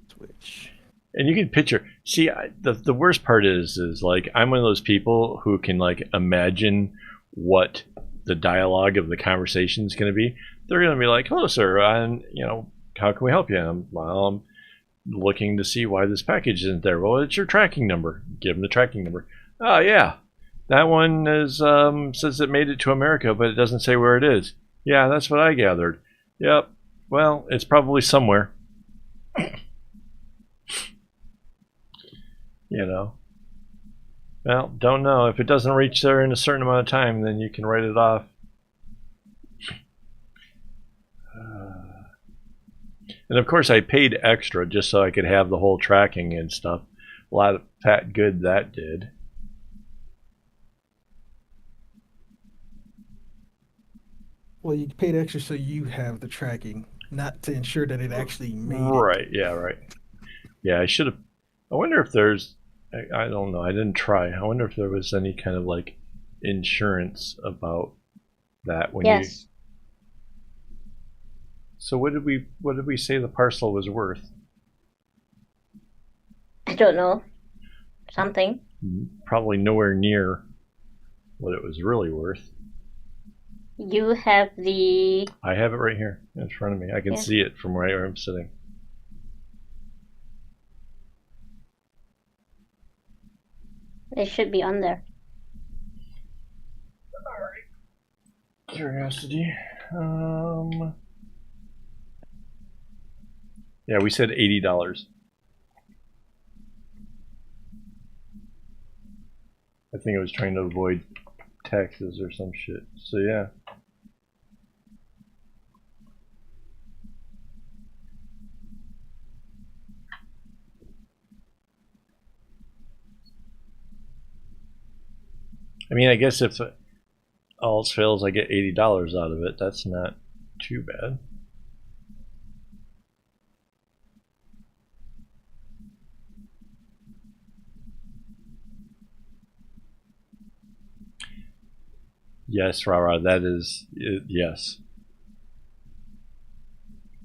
Switch. And you can picture. See, the worst part is like I'm one of those people who can like imagine what the dialogue of the conversation is going to be. They're going to be like, "Hello, sir, and you know, how can we help you?" I'm looking to see why this package isn't there. Well, it's your tracking number. Give them the tracking number. Oh yeah, that one is says it made it to America, but it doesn't say where it is. Yeah, that's what I gathered. Yep. Well, it's probably somewhere. You know. Well, don't know. If it doesn't reach there in a certain amount of time, then you can write it off. And of course, I paid extra just so I could have the whole tracking and stuff. A lot of fat good that did. Well, you paid extra so you have the tracking, not to ensure that it actually made Right, yeah, right. Yeah, I should have. I wonder if there's. I don't know. I didn't try. I wonder if there was any kind of like insurance about that when you. Yes. So what did we say the parcel was worth? I don't know. Something. Probably nowhere near what it was really worth. You have the. I have it right here in front of me. I can Yeah. see it from right where I'm sitting. It should be on there. Curiosity. Yeah, we said $80. I think I was trying to avoid taxes or some shit. So yeah. I mean, I guess if all else fails, I get $80 out of it. That's not too bad. Yes, Rara, that is, yes.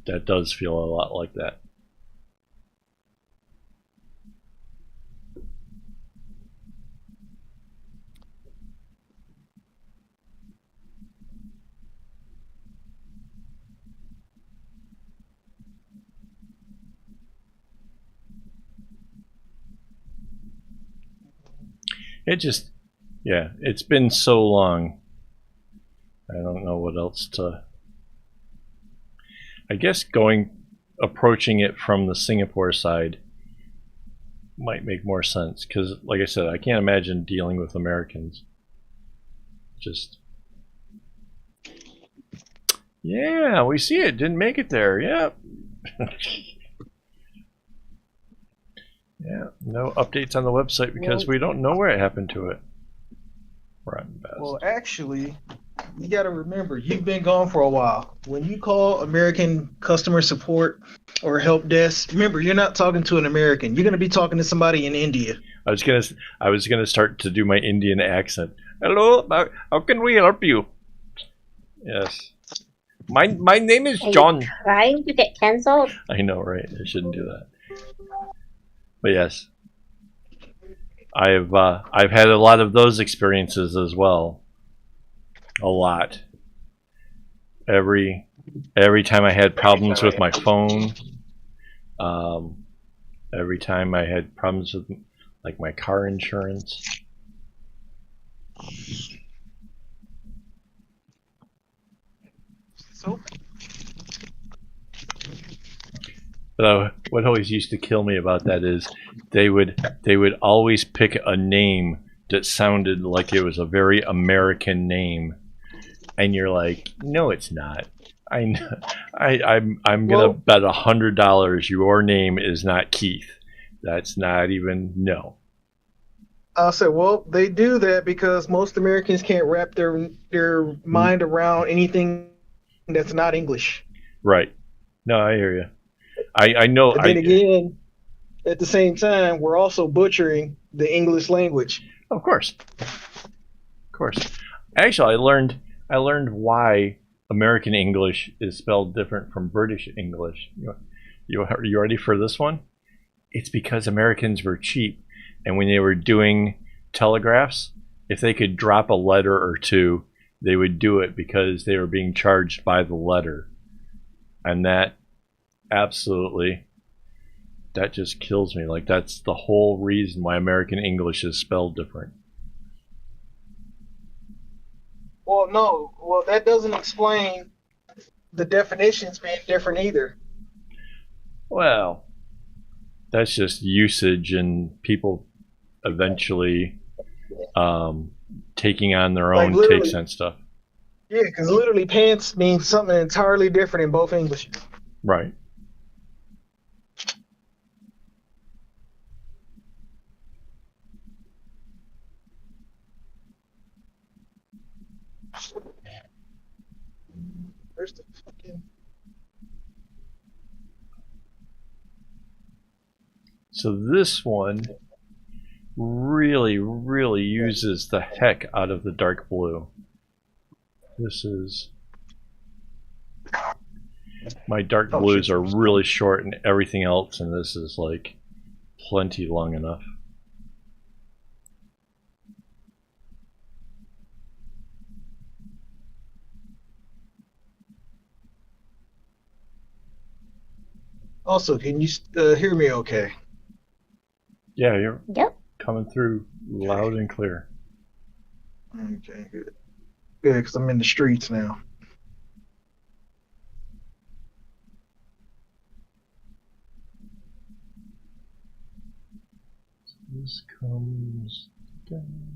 That does feel a lot like that. It just, yeah, it's been so long. I don't know what else to. I guess approaching it from the Singapore side might make more sense because, like I said, I can't imagine dealing with Americans. Just. Yeah, we see it. Didn't make it there. Yep. Yeah, no updates on the website because we don't know where it happened to it. Rotten bastard. Well, actually, you got to remember, you've been gone for a while. When you call American customer support or help desk, remember, you're not talking to an American. You're going to be talking to somebody in India. I was gonna start to do my Indian accent. Hello, how can we help you? Yes. My name is John. Trying to get cancelled? I know, right? I shouldn't do that. But yes, I've had a lot of those experiences as well. A lot. Every time I had problems with my phone, every time I had problems with like my car insurance. So, But what always used to kill me about that is they would always pick a name that sounded like it was a very American name, and you're like, no, it's not. I'm gonna bet $100 your name is not Keith. That's not even no. I said, well, they do that because most Americans can't wrap their mind around anything that's not English. Right. No, I hear you. I know. But then again, at the same time, we're also butchering the English language. Of course. Of course. Actually, I learned why American English is spelled different from British English. You ready for this one? It's because Americans were cheap, and when they were doing telegraphs, if they could drop a letter or two, they would do it because they were being charged by the letter. And that absolutely, that just kills me. Like, that's the whole reason why American English is spelled different. Well, no. Well, that doesn't explain the definitions being different either. Well, that's just usage and people eventually taking on their own takes on stuff. Yeah, because literally pants means something entirely different in both Englishes. Right. Where's the fucking... So this one really, really uses the heck out of the dark blue. This is... My dark blues are really short and everything else, and this is like plenty long enough. Also, can you hear me okay? Yeah, you're Yep. coming through loud and clear. Okay, good. Good, because I'm in the streets now. This comes down.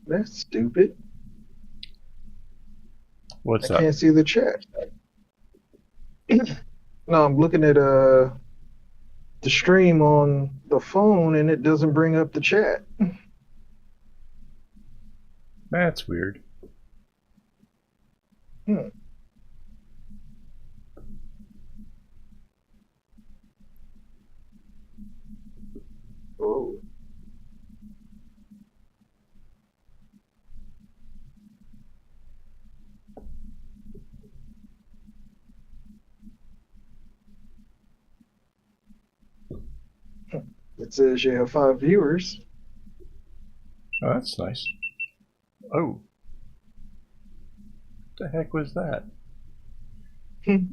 That's stupid. What's I up? can't see the chat. No, I'm looking at the stream on the phone and it doesn't bring up the chat. That's weird. Oh. It says you have 5 viewers. Oh, that's nice. Oh. What the heck was that?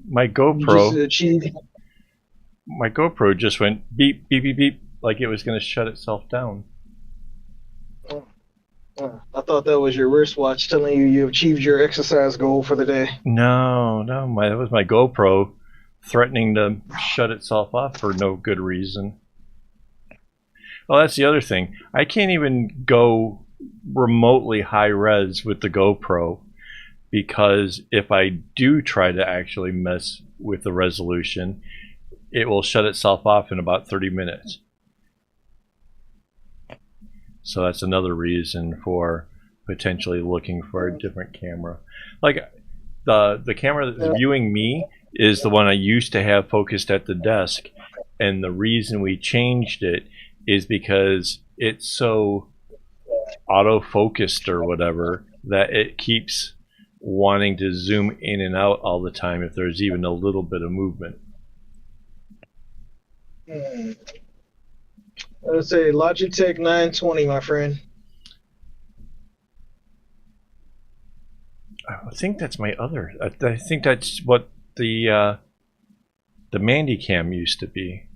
My GoPro. My GoPro just went beep, beep, beep, beep, like it was going to shut itself down. I thought that was your wristwatch telling you achieved your exercise goal for the day. No, that was my GoPro threatening to shut itself off for no good reason. Well, that's the other thing. I can't even go remotely high res with the GoPro because if I do try to actually mess with the resolution, it will shut itself off in about 30 minutes. So that's another reason for potentially looking for a different camera. Like the camera that's viewing me is the one I used to have focused at the desk, and the reason we changed it is because it's so auto-focused or whatever that it keeps wanting to zoom in and out all the time if there's even a little bit of movement. Let's say Logitech 920, my friend. I think that's my other. I think that's what the Mandycam used to be.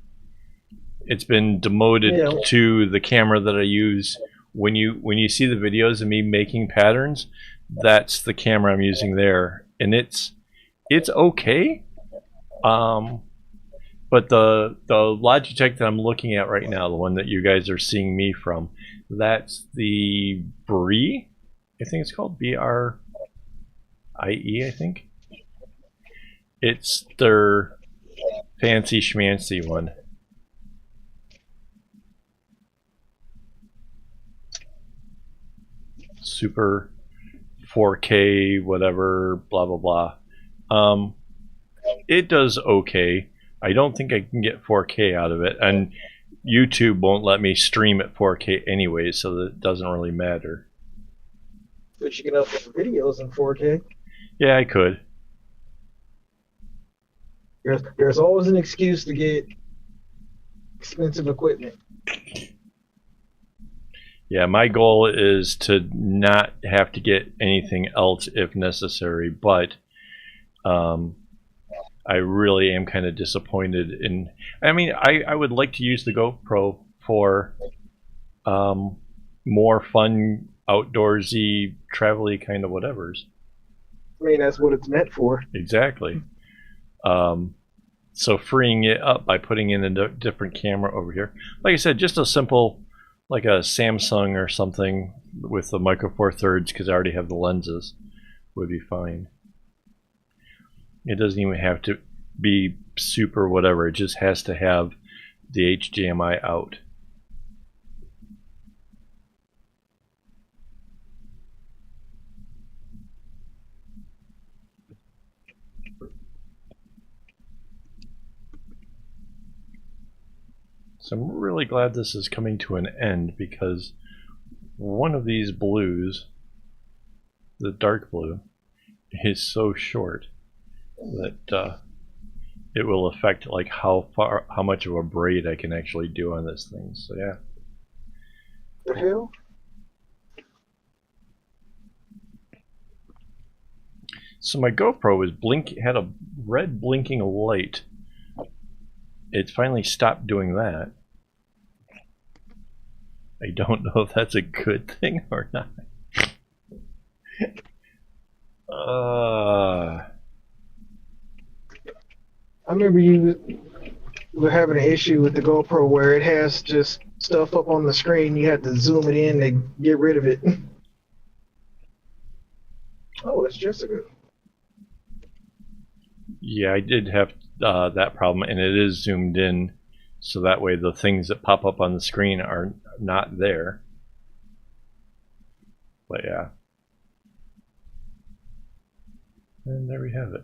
It's been demoted to the camera that I use when you see the videos of me making patterns. That's the camera I'm using there, and it's okay. But the Logitech that I'm looking at right now, the one that you guys are seeing me from, that's the Brie. I think it's called BRIE. I think it's their fancy schmancy one. Super 4K, whatever, blah blah blah. It does okay. I don't think I can get 4K out of it, and YouTube won't let me stream at 4K anyway, so that it doesn't really matter. But you can upload videos in 4K. Yeah, I could. There's always an excuse to get expensive equipment. Yeah, my goal is to not have to get anything else if necessary, but I really am kind of disappointed in. I mean, I would like to use the GoPro for more fun, outdoorsy, travel-y kind of whatevers. I mean, that's what it's meant for. Exactly. So freeing it up by putting in a different camera over here. Like I said, just a simple, like a Samsung or something with the micro four thirds, because I already have the lenses, would be fine. It doesn't even have to be super whatever. It just has to have the HDMI out. So I'm really glad this is coming to an end, because one of these blues, the dark blue, is so short that it will affect like how much of a braid I can actually do on this thing. So yeah. The hell? So my GoPro was had a red blinking light. It finally stopped doing that. I don't know if that's a good thing or not. I remember you were having an issue with the GoPro where it has just stuff up on the screen. You had to zoom it in to get rid of it. Oh, it's Jessica. Yeah, I did have that problem, and it is zoomed in, so that way the things that pop up on the screen are not there. But yeah. And there we have it.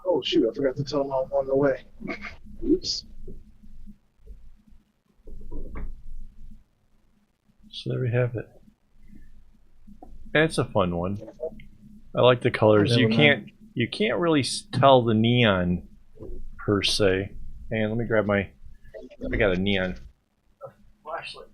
Oh shoot, I forgot to tell them I'm on the way. Oops. So there we have it. It's a fun one. I like the colors. You can't really tell the neon per se. And let me grab I got a neon flashlight.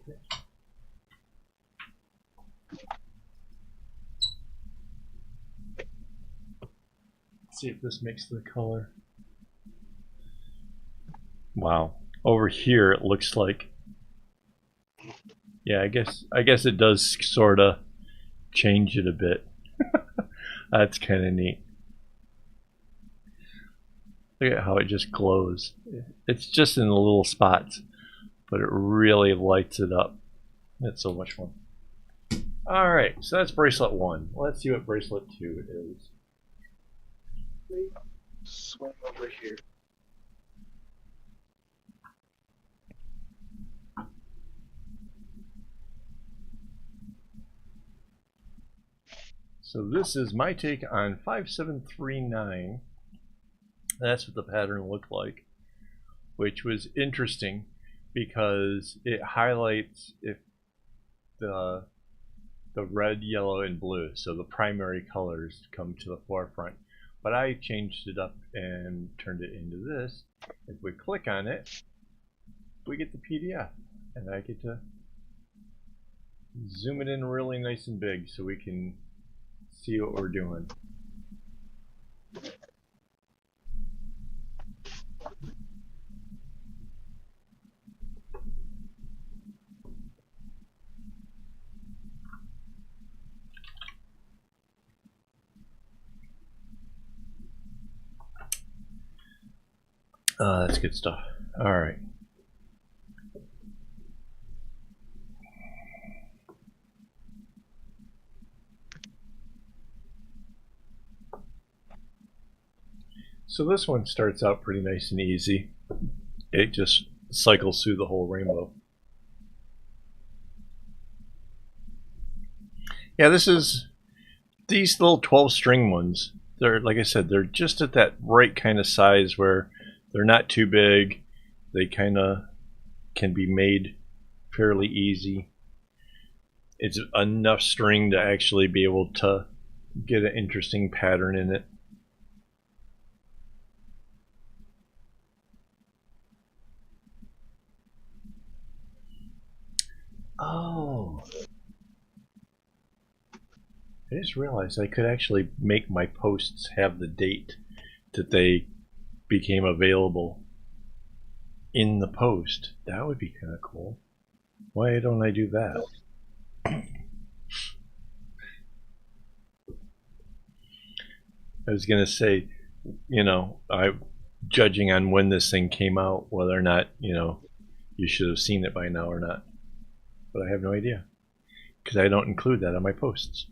Let's see if this makes the color. Wow. Over here it looks like, yeah, I guess it does sort of change it a bit. That's kind of neat. Look at how it just glows. It's just in the little spots, but it really lights it up. It's so much fun. Alright, so that's bracelet 1. Let's see what bracelet 2 is. Swing over here. So this is my take on 5739. That's what the pattern looked like, which was interesting because it highlights if the red, yellow, and blue, so the primary colors come to the forefront. But I changed it up and turned it into this. If we click on it, we get the PDF, and I get to zoom it in really nice and big so we can see what we're doing. That's good stuff. All right. So this one starts out pretty nice and easy. It just cycles through the whole rainbow. Yeah, these little 12 string ones, they're, like I said, they're just at that right kind of size where they're not too big. They kind of can be made fairly easy. It's enough string to actually be able to get an interesting pattern in it. Oh, I just realized I could actually make my posts have the date that they became available in the post. That would be kind of cool. Why don't I do that? I was gonna say, judging on when this thing came out, whether or not, you should have seen it by now or not. But I have no idea, because I don't include that on my posts.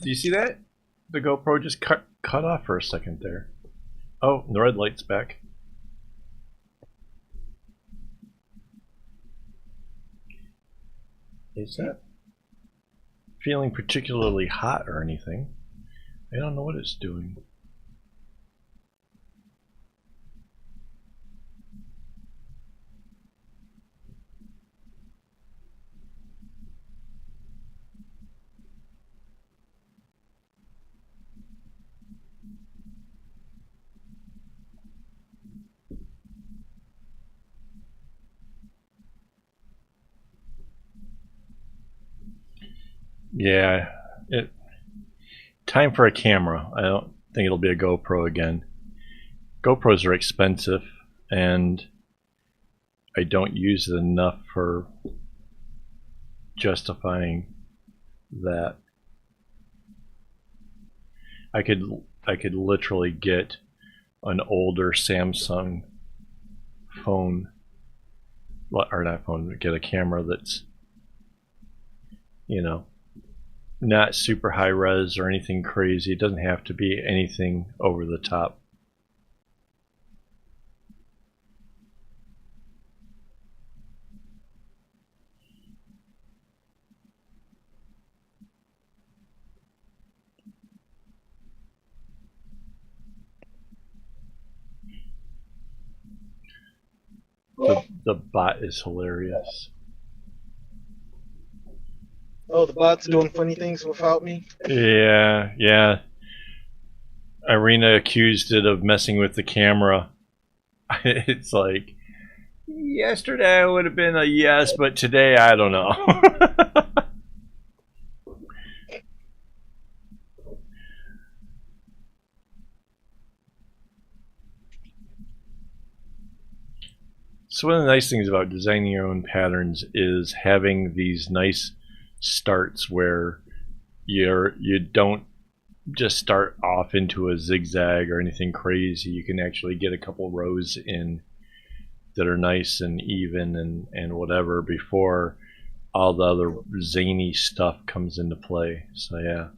Do you see that? The GoPro just cut off for a second there. Oh, the red light's back. Is that feeling particularly hot or anything? I don't know what it's doing. Yeah, time for a camera. I don't think it'll be a GoPro again. GoPros are expensive, and I don't use it enough for justifying that. I could literally get an older Samsung phone, or not phone, get a camera that's, not super high res or anything crazy. It doesn't have to be anything over the top. The bot is hilarious. Oh, the bot's doing funny things without me? Yeah. Irina accused it of messing with the camera. It's like, yesterday would have been a yes, but today I don't know. So one of the nice things about designing your own patterns is having these nice starts where you don't just start off into a zigzag or anything crazy. You can actually get a couple rows in that are nice and even and whatever before all the other zany stuff comes into play. So yeah,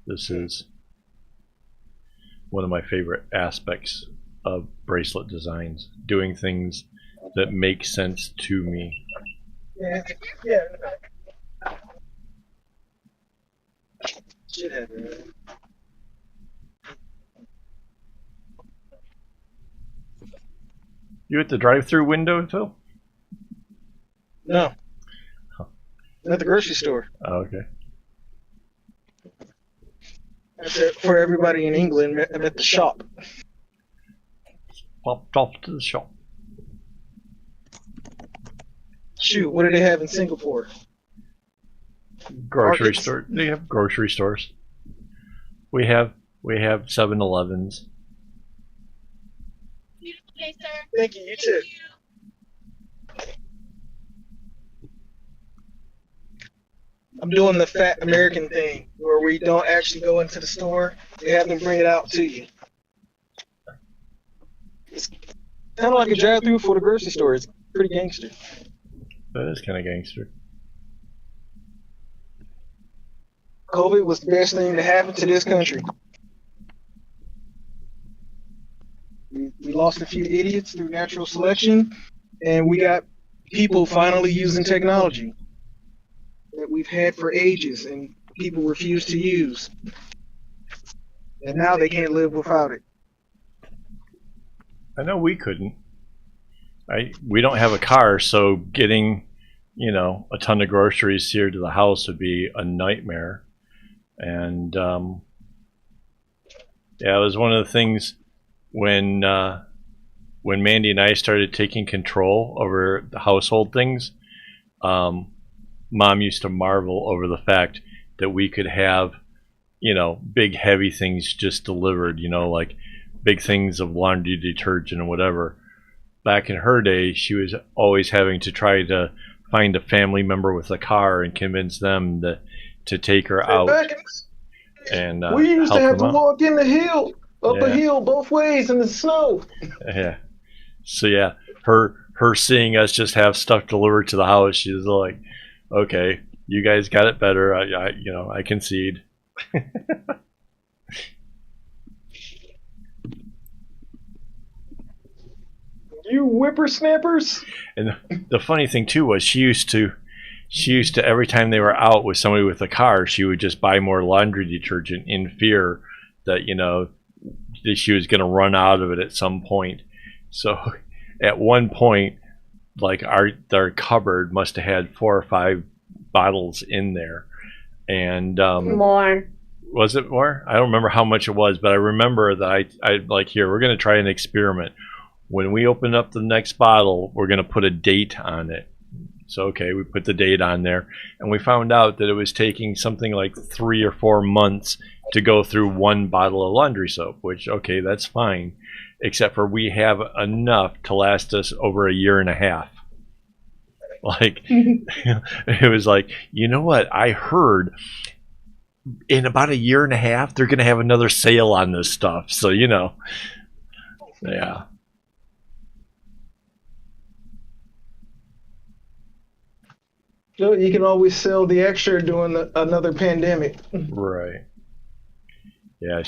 this is one of my favorite aspects of bracelet designs, doing things that make sense to me. Yeah. Shit happened. You at the drive-through window, Phil? No, at the grocery store. Oh, okay. That's it for everybody in England. I'm at the shop. Popped off to the shop. Shoot, what do they have in Singapore? Grocery Markets? store. They have grocery stores. We have 7-Elevens. Thank you. You too. I'm doing the fat American thing where we don't actually go into the store. They have them bring it out to you. It's kind of like a drive-through for the grocery store. It's pretty gangster. That is kind of gangster. COVID was the best thing to happen to this country. We lost a few idiots through natural selection, and we got people finally using technology that we've had for ages and people refuse to use. And now they can't live without it. I know we couldn't. We don't have a car, so getting, a ton of groceries here to the house would be a nightmare. And yeah, it was one of the things when Mandy and I started taking control over the household things. Mom used to marvel over the fact that we could have, big heavy things just delivered, like big things of laundry detergent and whatever. Back in her day, she was always having to try to find a family member with a car and convince them to take her out. And we used to have to walk in the hill, up Yeah. a hill both ways in the snow. Yeah. So yeah, her seeing us just have stuff delivered to the house, she's like, okay, you guys got it better. I concede. You whippersnappers. And the funny thing too was she used to every time they were out with somebody with a car, she would just buy more laundry detergent in fear that that she was going to run out of it at some point. So at one point, like our cupboard must have had 4 or 5 bottles in there, and More. was it more? I don't remember how much it was, but I remember that I like, here, we're going to try an experiment. When we open up the next bottle, we're going to put a date on it. So, okay, we put the date on there, and we found out that it was taking something like 3 or 4 months to go through 1 bottle of laundry soap, which, okay, that's fine, except for we have enough to last us over 1.5 years. Like, it was like, you know what? I heard in about 1.5 years, they're going to have another sale on this stuff. So, yeah. You can always sell the extra during another pandemic. Right. Yeah,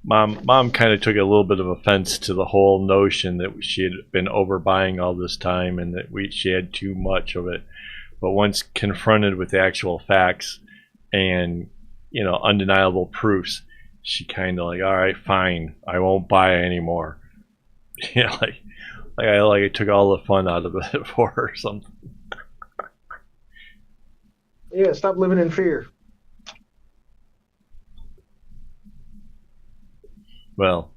Mom kind of took a little bit of offense to the whole notion that she had been overbuying all this time and that she had too much of it. But once confronted with the actual facts and, undeniable proofs, she kind of like, all right, fine, I won't buy anymore. I took all the fun out of it for her or something. Yeah, stop living in fear. Well,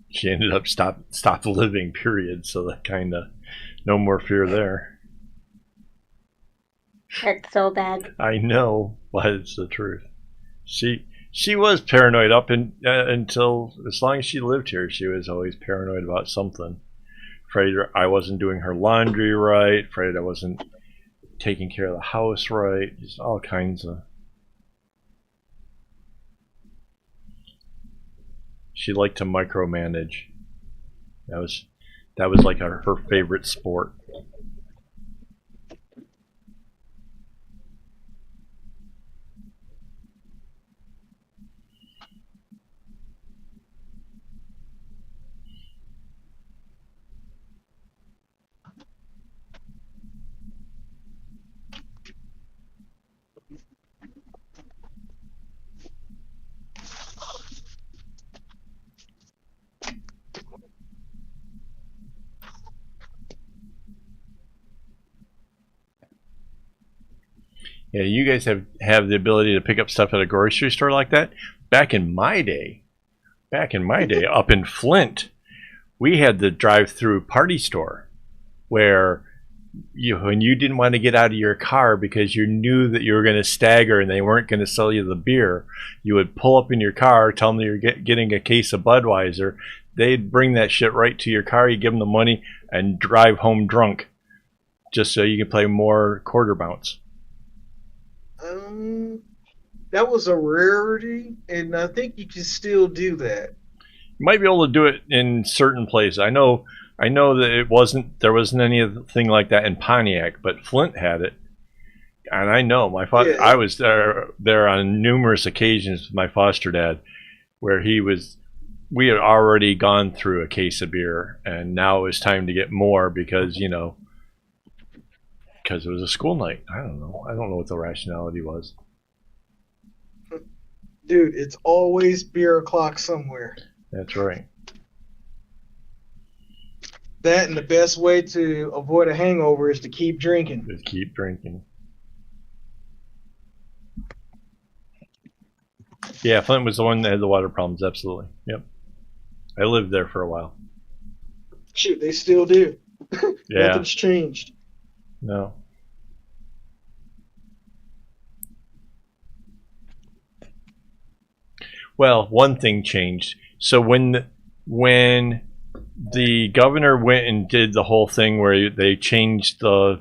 she ended up stop living, period. So that kind of, no more fear there. That's so bad. I know, but it's the truth. She was paranoid until, as long as she lived here, she was always paranoid about something. Afraid I wasn't doing her laundry right. Afraid I wasn't taking care of the house right. Just all kinds of. She liked to micromanage. That was like her favorite sport. Yeah, you guys have the ability to pick up stuff at a grocery store like that. Back in my day, up in Flint, we had the drive-through party store where when you didn't want to get out of your car because you knew that you were going to stagger and they weren't going to sell you the beer, you would pull up in your car, tell them you're getting a case of Budweiser. They'd bring that shit right to your car. You give them the money and drive home drunk, just so you can play more quarter bounce. That was a rarity, and I think you can still do that. You might be able to do it in certain places. I know that there wasn't anything like that in Pontiac, but Flint had it. And I know my father. Yeah. I was there on numerous occasions with my foster dad, where we had already gone through a case of beer, and now it was time to get more because it was a school night. I don't know what the rationality was. Dude, it's always beer o'clock somewhere. That's right. That, and the best way to avoid a hangover is to keep drinking. Just keep drinking. Yeah, Flint was the one that had the water problems, absolutely. Yep. I lived there for a while. Shoot, they still do. Yeah. Nothing's changed. No. Well, one thing changed. So when the governor went and did the whole thing where they changed the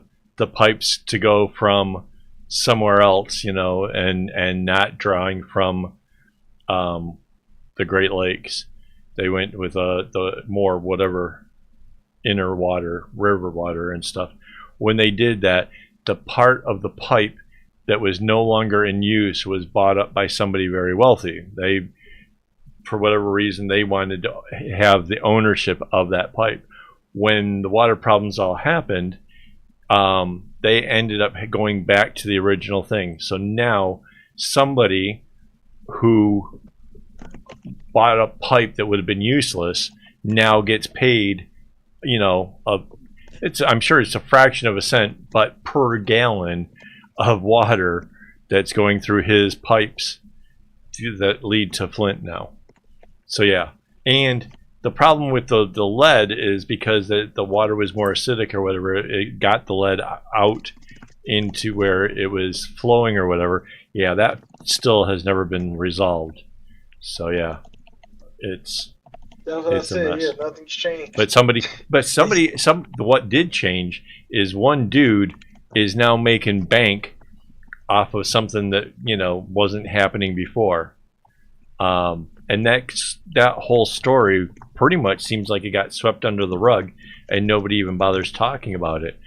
pipes to go from somewhere else, and not drawing from the Great Lakes, they went with the more whatever inner water, river water and stuff. When they did that, the part of the pipe that was no longer in use was bought up by somebody very wealthy. They, for whatever reason, they wanted to have the ownership of that pipe. When the water problems all happened, they ended up going back to the original thing. So now somebody who bought a pipe that would have been useless now gets paid, I'm sure it's a fraction of a cent, but per gallon of water that's going through his pipes that lead to Flint now. So yeah, and the problem with the lead is because the water was more acidic or whatever, it got the lead out into where it was flowing or whatever. Yeah, that still has never been resolved. So yeah, it's what I said. Yeah, nothing's changed. But what did change is one dude is now making bank off of something that wasn't happening before, and that whole story pretty much seems like it got swept under the rug, and nobody even bothers talking about it.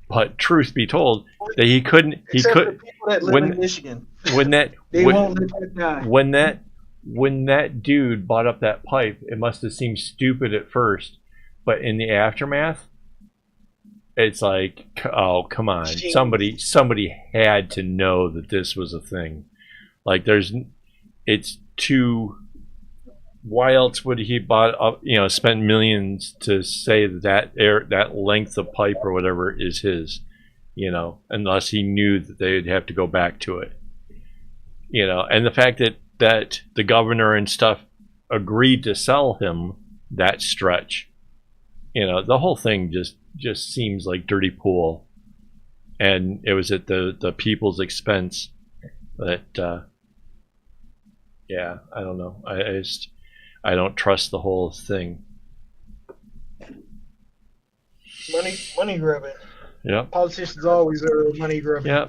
But truth be told, that he couldn't. Except for people that live in Michigan. Won't let that die. When that dude bought up that pipe, it must have seemed stupid at first, but in the aftermath, it's like, oh, come on. Somebody had to know that this was a thing. Like, it's too, why else would he spend millions to say that length of pipe or whatever is his, unless he knew that they'd have to go back to it. And the fact that the governor and stuff agreed to sell him that stretch, the whole thing just seems like dirty pool, and it was at the people's expense. But yeah, I don't know. I don't trust the whole thing. Money grubbing. Yeah. Politicians always are money grubbing. Yeah.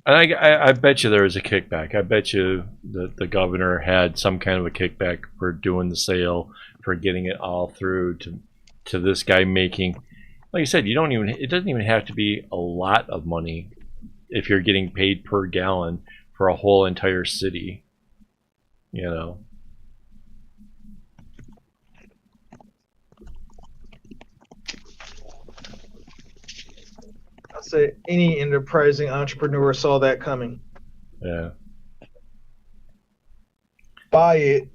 And I bet you there was a kickback. I bet you the governor had some kind of a kickback for doing the sale, for getting it all through to this guy making. Like I said, it doesn't even have to be a lot of money if you're getting paid per gallon for a whole entire city. I'll say any enterprising entrepreneur saw that coming. Yeah. Buy it,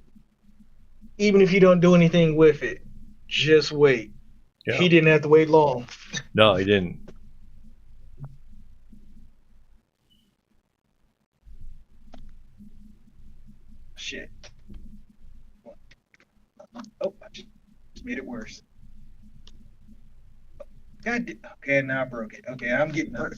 even if you don't do anything with it. Just wait. Yeah. He didn't have to wait long. No, he didn't. Oh, I just made it worse. God, okay, now I broke it. Okay, I'm getting up.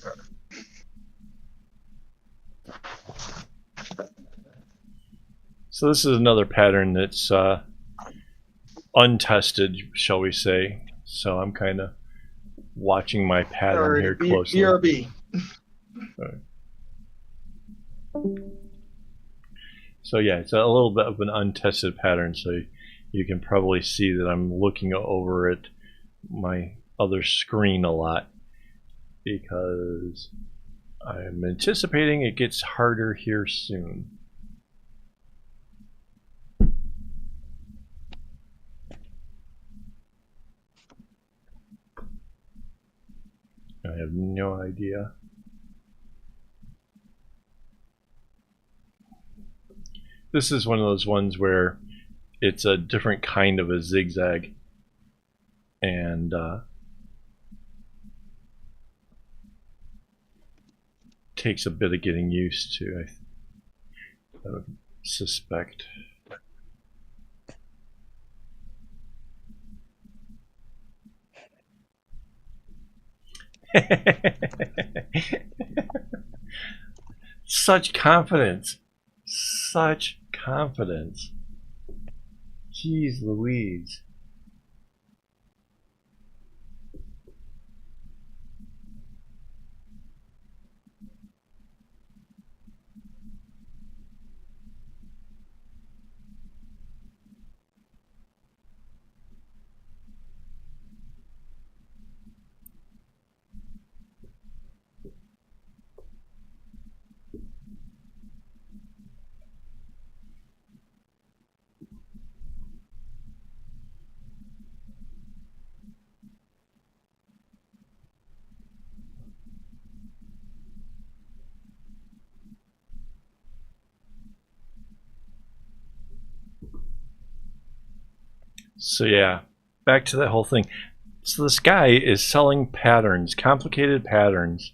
So this is another pattern that's untested, shall we say. So I'm kind of watching my pattern here closely. BRB. So yeah, it's a little bit of an untested pattern, so you can probably see that I'm looking over at my other screen a lot because I'm anticipating it gets harder here soon. I have no idea. This is one of those ones where it's a different kind of a zigzag, and takes a bit of getting used to, I would suspect. Such confidence. Such confidence. Jeez Louise. So yeah, back to that whole thing. So this guy is selling patterns, complicated patterns,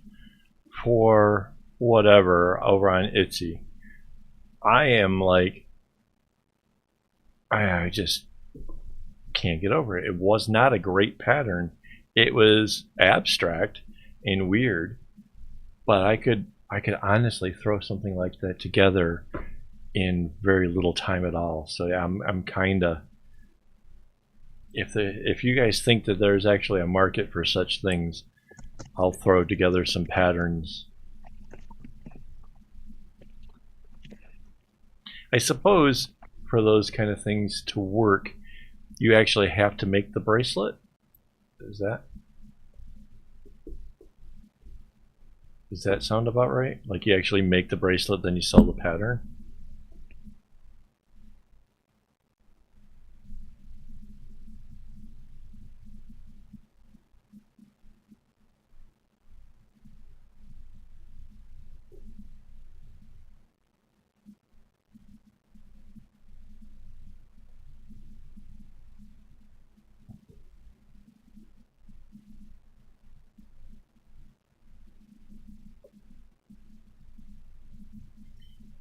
for whatever over on Etsy. I am like, I just can't get over it. It was not a great pattern. It was abstract and weird, but I could honestly throw something like that together in very little time at all. So yeah, I'm kind of, if you guys think that there's actually a market for such things, I'll throw together some patterns. I suppose for those kind of things to work, you actually have to make the bracelet. Does that sound about right? Like you actually make the bracelet, then you sell the pattern?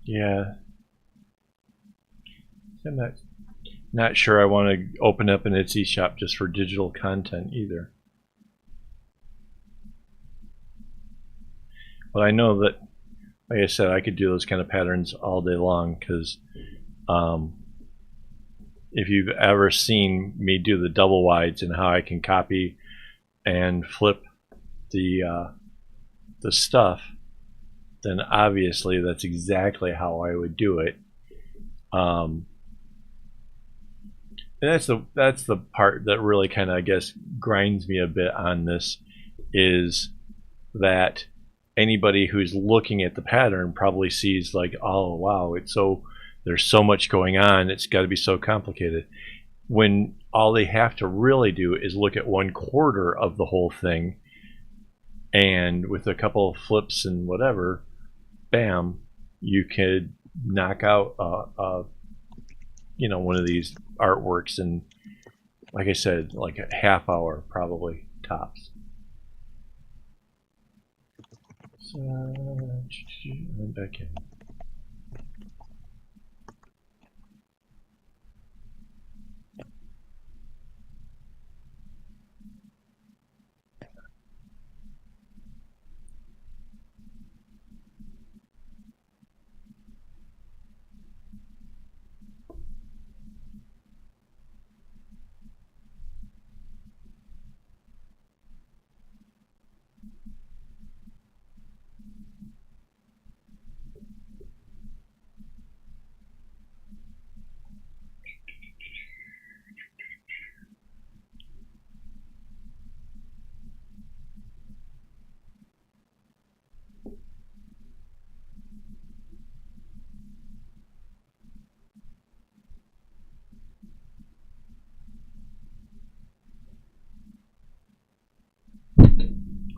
Yeah. I'm not sure I want to open up an Etsy shop just for digital content either. But I know that, like I said, I could do those kind of patterns all day long because if you've ever seen me do the double wides and how I can copy and flip the stuff, then obviously that's exactly how I would do it. And that's the part that really kind of, I guess, grinds me a bit on this, is that anybody who's looking at the pattern probably sees like, oh wow, there's so much going on, it's got to be so complicated, when all they have to really do is look at 1/4 of the whole thing, and with a couple of flips and whatever, bam, you could knock out one of these artworks in, like I said, like a half hour probably tops. So I'm back in.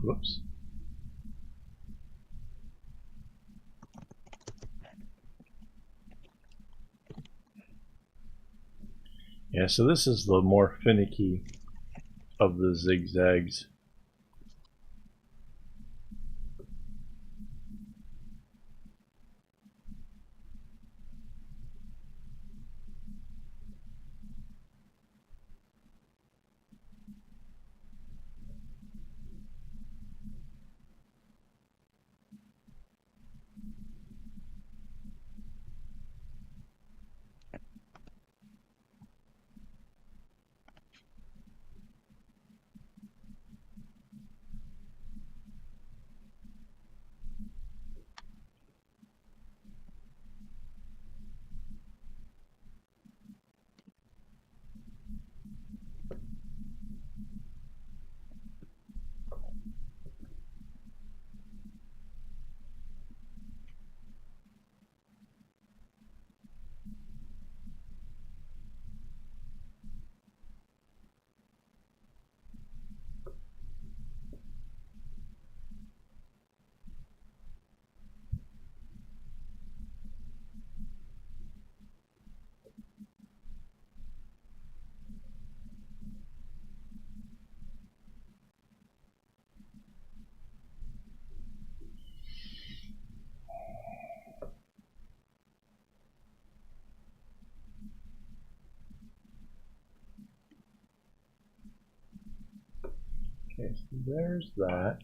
Whoops. Yeah, so this is the more finicky of the zigzags. Okay, so there's that.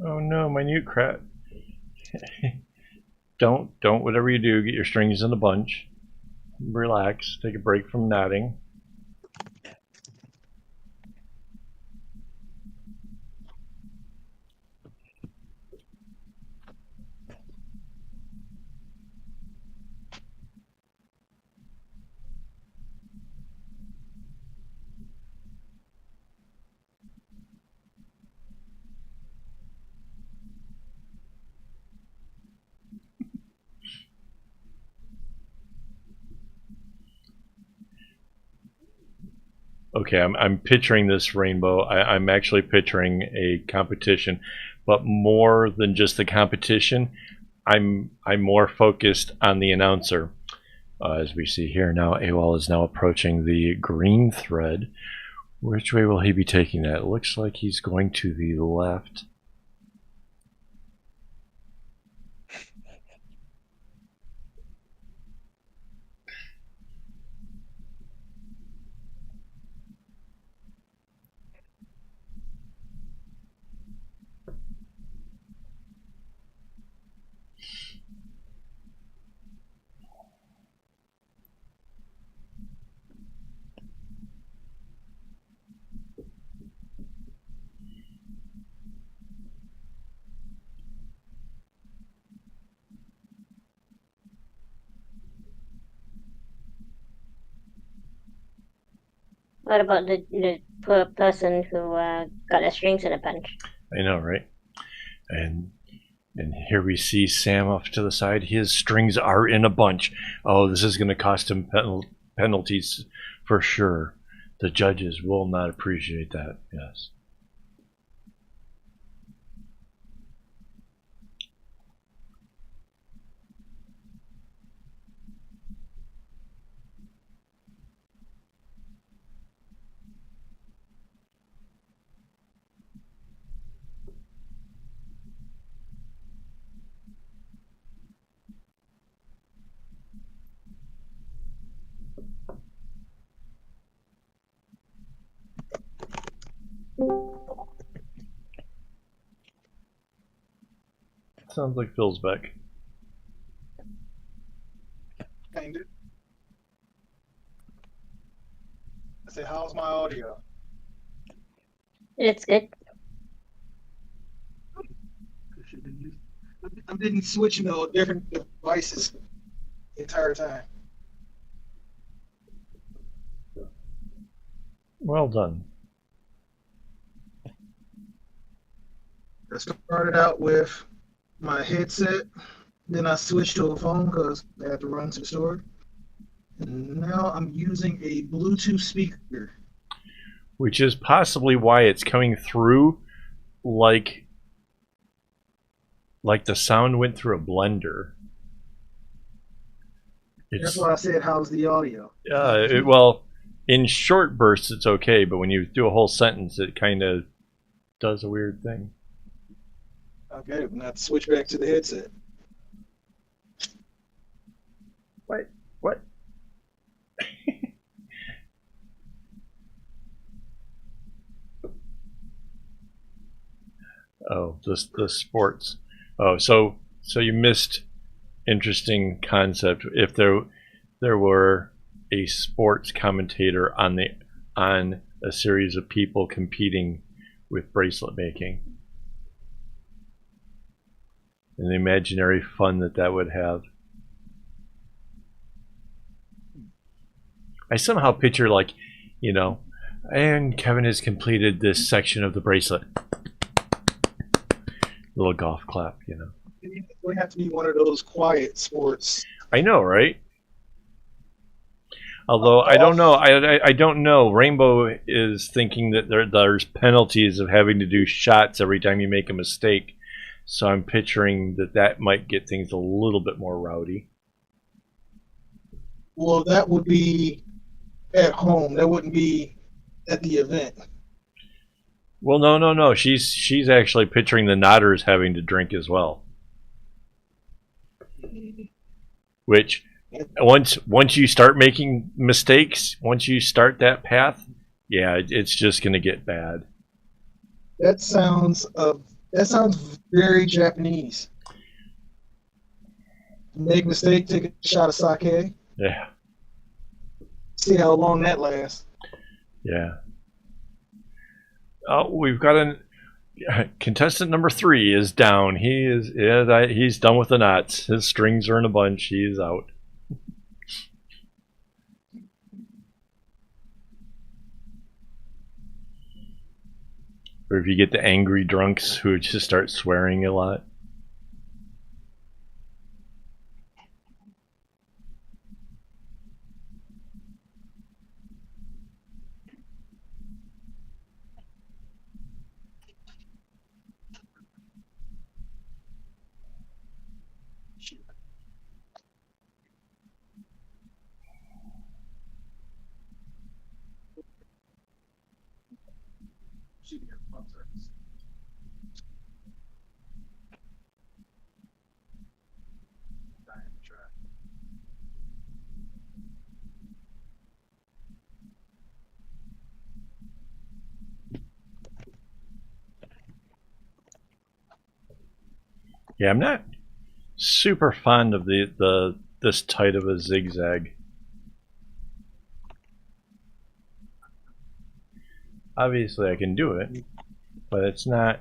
Oh no, minute crap. don't whatever you do, get your strings in a bunch. Relax, take a break from knotting. Okay, I'm picturing this rainbow. I'm actually picturing a competition, but more than just the competition, I'm more focused on the announcer. As we see here now, AWOL is now approaching the green thread. Which way will he be taking that? It looks like he's going to the left. What about the poor person who got their strings in a bunch? I know, right? And here we see Sam off to the side. His strings are in a bunch. Oh, this is going to cost him penalties for sure. The judges will not appreciate that. Yes. Sounds like Phil's back. Kind of. I said, how's my audio? It's good. I've been switching to different devices the entire time. Well done. I started out with my headset, then I switched to a phone because I had to run to the store. And now I'm using a Bluetooth speaker. Which is possibly why it's coming through like the sound went through a blender. That's why I said, how's the audio? Well, in short bursts it's okay, but when you do a whole sentence, it kind of does a weird thing. Okay, now to switch back to the headset. What? Oh, the sports. Oh, so you missed interesting concept. If there were a sports commentator on a series of people competing with bracelet making, and the imaginary fun that would have. I somehow picture and Kevin has completed this section of the bracelet. Little golf clap, It would have to be one of those quiet sports. I know, right? Although I don't know. I don't know. Rainbow is thinking that there's penalties of having to do shots every time you make a mistake. So I'm picturing that might get things a little bit more rowdy. Well, that would be at home. That wouldn't be at the event. Well, no. She's actually picturing the nodders having to drink as well. Which, once you start making mistakes, once you start that path, yeah, it's just going to get bad. That sounds very Japanese. Make a mistake, take a shot of sake. Yeah. See how long that lasts. Yeah. Oh, we've got contestant number 3 is down. He's done with the knots. His strings are in a bunch. He's out. Or if you get the angry drunks who just start swearing a lot. Yeah, I'm not super fond of this tight of a zigzag. Obviously I can do it, but it's not,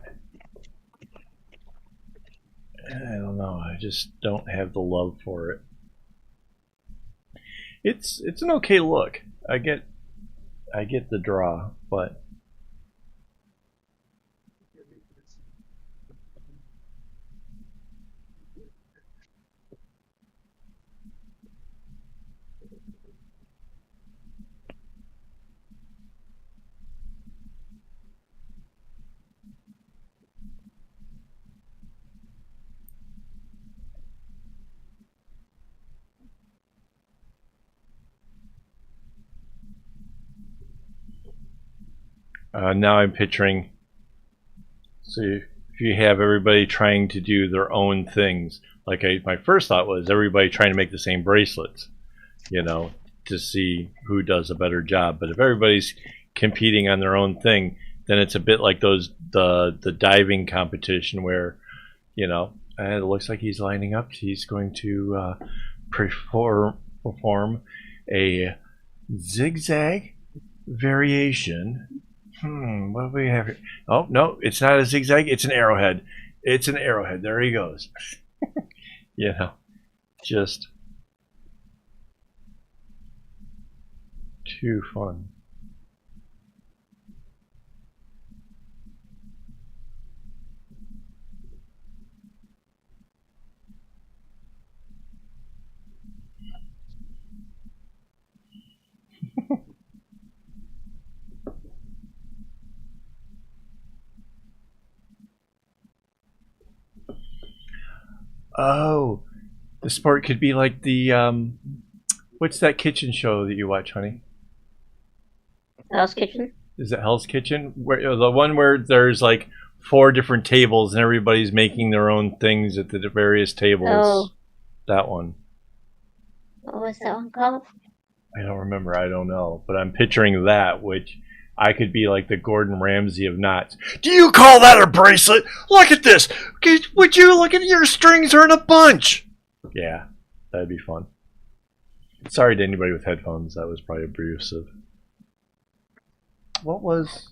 I don't know, I just don't have the love for it. It's an okay look. I get the draw, but now I'm picturing, so if you have everybody trying to do their own things, like my first thought was everybody trying to make the same bracelets, to see who does a better job. But if everybody's competing on their own thing, then it's a bit like the diving competition where, And it looks like he's lining up. He's going to perform a zigzag variation. What do we have here? Oh, no, it's not a zigzag. It's an arrowhead. It's an arrowhead. There he goes. You know, just too fun. Oh, the sport could be like the what's that kitchen show that you watch, honey? Hell's Kitchen. Is it Hell's Kitchen? Where the one where there's like 4 different tables and everybody's making their own things at the various tables. Oh. That one. What was that one called? I don't remember. I don't know. But I'm picturing that, which I could be like the Gordon Ramsay of knots. Do you call that a bracelet? Look at this. Would you look at your strings are in a bunch? Yeah, that'd be fun. Sorry to anybody with headphones. That was probably abusive. What was...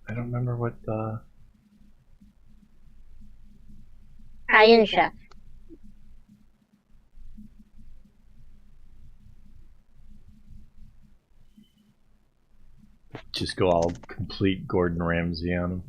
I don't remember what the... Iron Chef. Just go all complete Gordon Ramsay on him.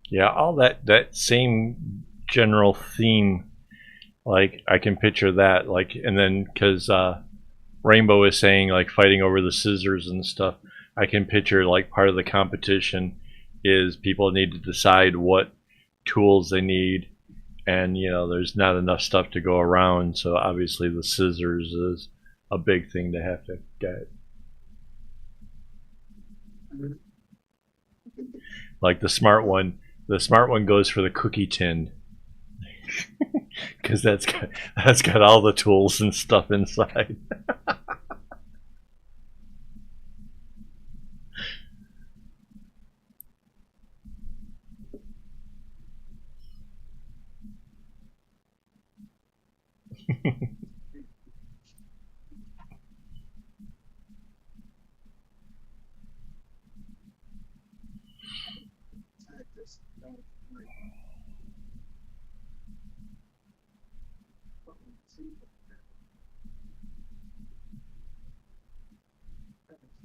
Yeah, all that same general theme, like I can picture that, like, and then because Rainbow is saying like fighting over the scissors and stuff, I can picture like part of the competition is people need to decide what tools they need, and you know there's not enough stuff to go around, so obviously the scissors is a big thing to have to get. Like the smart one goes for the cookie tin because that's got all the tools and stuff inside.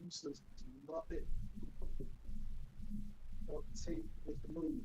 Useless. Love it. Take with the move.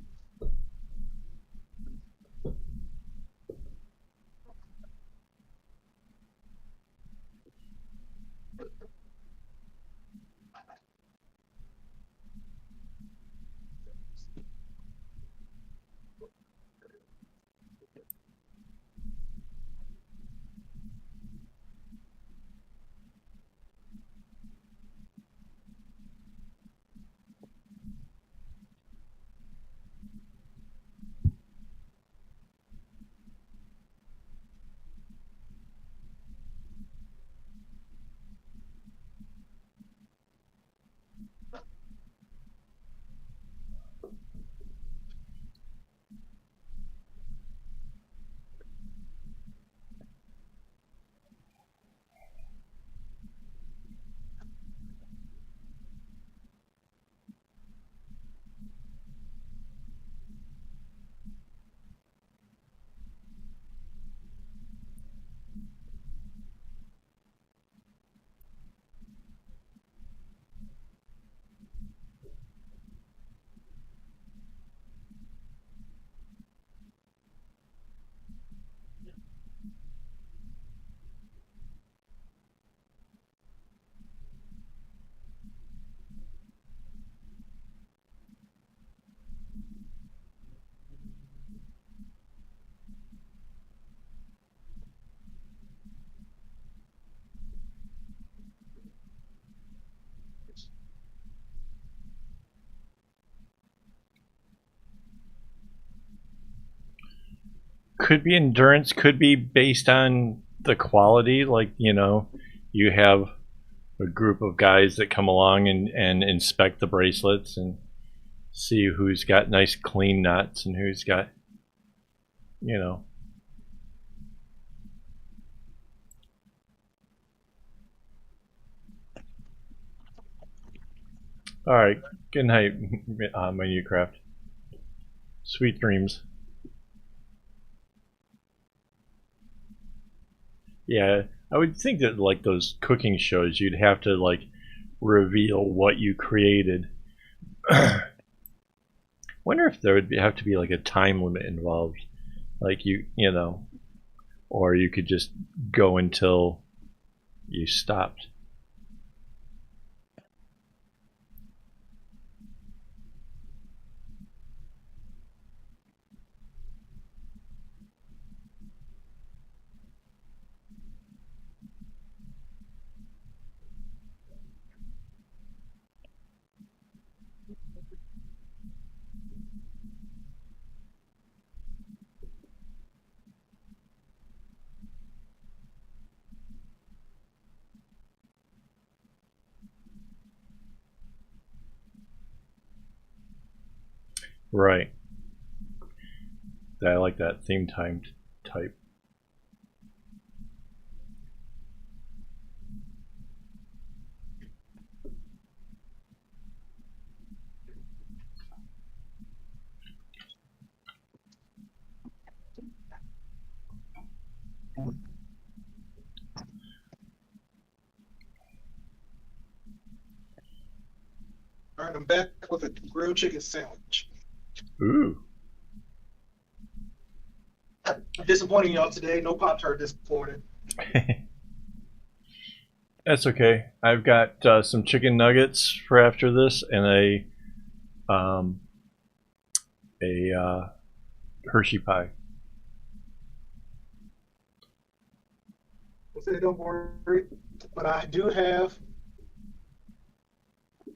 Could be endurance, could be based on the quality. Like, you have a group of guys that come along and inspect the bracelets and see who's got nice clean knots and who's got, you know. All right. Good night, my new craft. Sweet dreams. Yeah, I would think that like those cooking shows, you'd have to like reveal what you created. Wonder if there would have to be like a time limit involved, like or you could just go until you stopped. Right. I like that theme time type. All right, I'm back with a grilled chicken sandwich. Ooh. I'm disappointing y'all today. No Pop-Tart this morning. That's okay. I've got some chicken nuggets for after this and a Hershey pie. Say don't worry, but I do have.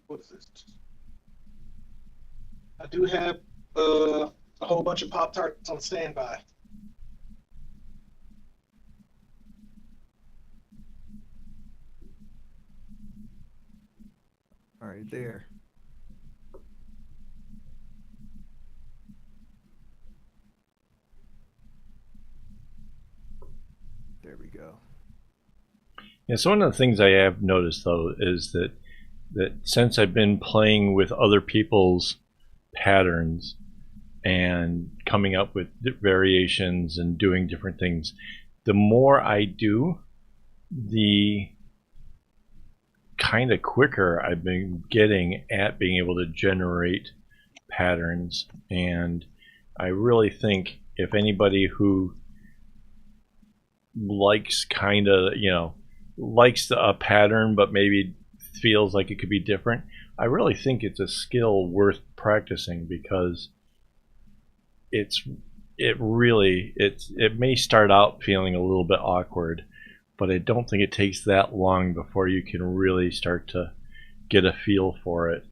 What is this? I do have a whole bunch of Pop-Tarts on standby. All right, there. There we go. Yeah, so one of the things I have noticed though is that since I've been playing with other people's patterns and coming up with variations and doing different things, the more I do, the kind of quicker I've been getting at being able to generate patterns. And I really think if anybody who likes likes a pattern but maybe feels like it could be different, I really think it's a skill worth practicing, because it may start out feeling a little bit awkward, but I don't think it takes that long before you can really start to get a feel for it.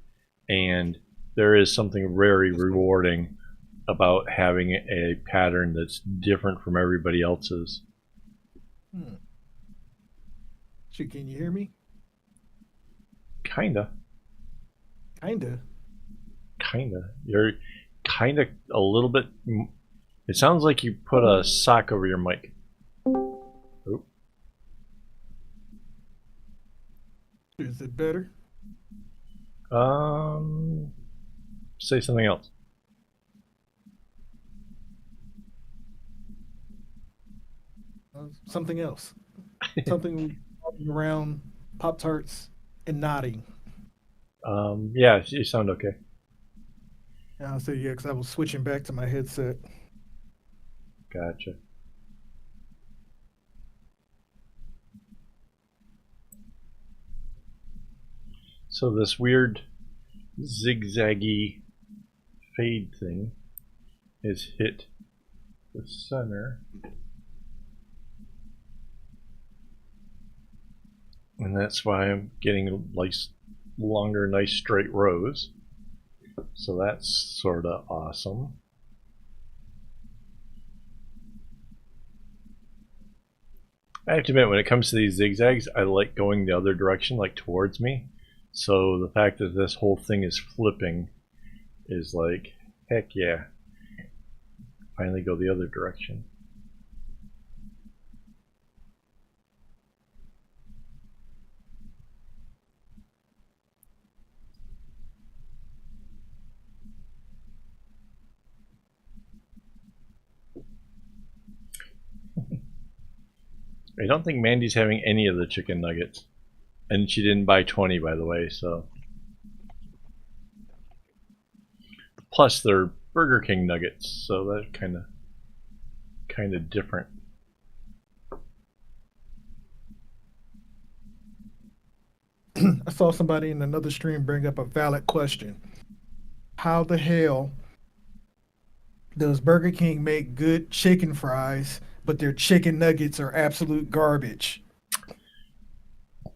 And there is something very rewarding about having a pattern that's different from everybody else's. Shoot, can you hear me? Kinda. You're kinda a little bit. It sounds like you put a sock over your mic. Oh. Is it better? Say something else. Something else. Something around Pop-Tarts and nodding. Yeah, you sound okay. And I'll say yeah, because I was switching back to my headset. Gotcha. So this weird zigzaggy fade thing has hit the center. And that's why I'm getting nice, longer, nice straight rows. So that's sort of awesome. I have to admit, when it comes to these zigzags, I like going the other direction, like towards me. So the fact that this whole thing is flipping is like, heck yeah. Finally go the other direction. I don't think Mandy's having any of the chicken nuggets. And she didn't buy 20, by the way, so. Plus, they're Burger King nuggets, so that's kind of different. I saw somebody in another stream bring up a valid question. How the hell does Burger King make good chicken fries, but their chicken nuggets are absolute garbage?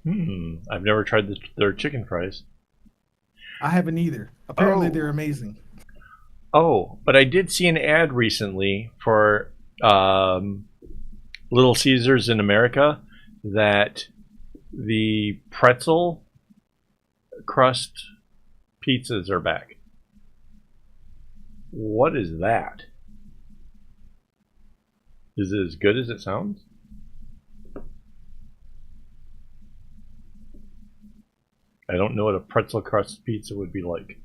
I've never tried their chicken fries. I haven't either. Apparently, they're amazing. Oh, but I did see an ad recently for Little Caesars in America that the pretzel crust pizzas are back. What is that? Is it as good as it sounds? I don't know what a pretzel crust pizza would be like.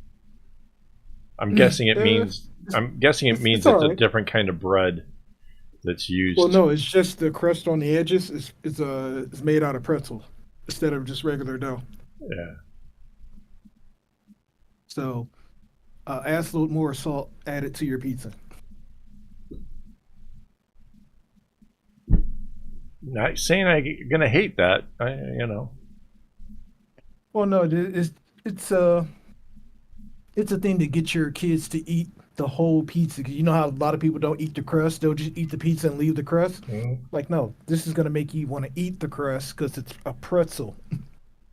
I'm guessing it means it's a different kind of bread that's used. Well, no, it's just the crust on the edges is made out of pretzel instead of just regular dough. Yeah. So, add a little more salt added to your pizza. Not saying I'm gonna hate that. Well, no, it's a thing to get your kids to eat the whole pizza. 'Cause you know how a lot of people don't eat the crust; they'll just eat the pizza and leave the crust. Like, no, this is gonna make you want to eat the crust because it's a pretzel.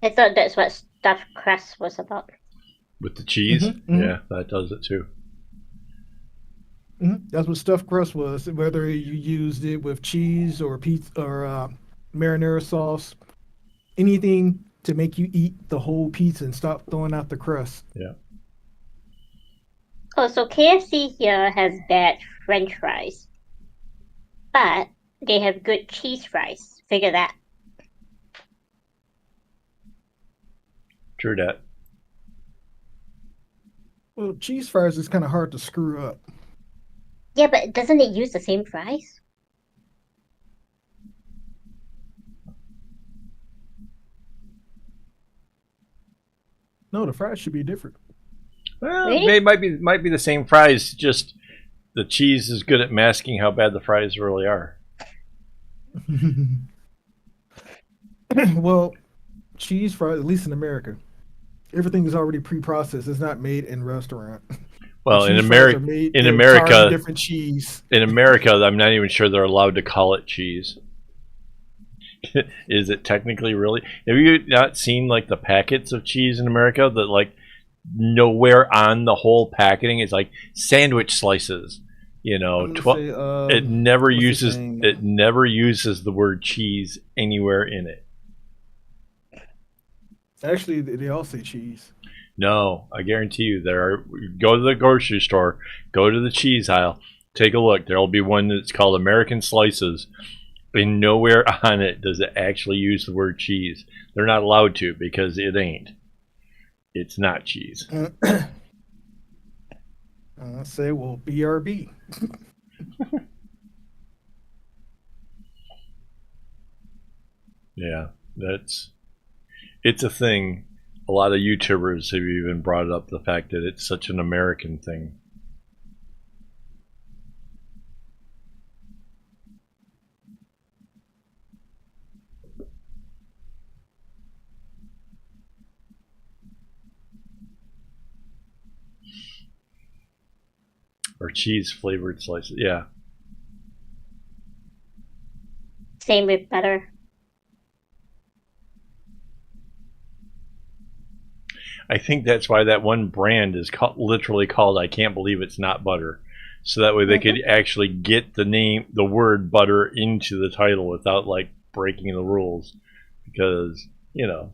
I thought that's what stuffed crust was about. With the cheese? Yeah, that does it too. That's what stuffed crust was. Whether you used it with cheese or pizza or marinara sauce, anything to make you eat the whole pizza and stop throwing out the crust. Yeah. Oh, so KFC here has bad French fries, but they have good cheese fries. Figure that. True that. Well, cheese fries is kind of hard to screw up. Yeah, but doesn't it use the same fries? No, the fries should be different. Well, Really? they might be the same fries. Just the cheese is good at masking how bad the fries really are. Well, cheese fries, at least in America, everything is already pre-processed. It's not made in restaurant. Well, Cheese in fries are America, made in with America, entirely different cheese. in America, I'm not even sure they're allowed to call it cheese. Is it technically really? Have you not seen like the packets of cheese in America that like nowhere on the whole packaging is like sandwich slices? You know, it never uses the word cheese anywhere in it. Actually, they all say cheese. No, I guarantee you go to the grocery store, go to the cheese aisle, take a look. There'll be one that's called American Slices, and nowhere on it does it actually use the word cheese. They're not allowed to because it ain't. It's not cheese. I say, well, BRB. Yeah, it's a thing. A lot of YouTubers have even brought up the fact that it's such an American thing. Or cheese flavored slices. Yeah. Same with butter. I think that's why that one brand is literally called I Can't Believe It's Not Butter. So that way they could actually get the word butter into the title without like breaking the rules because, you know,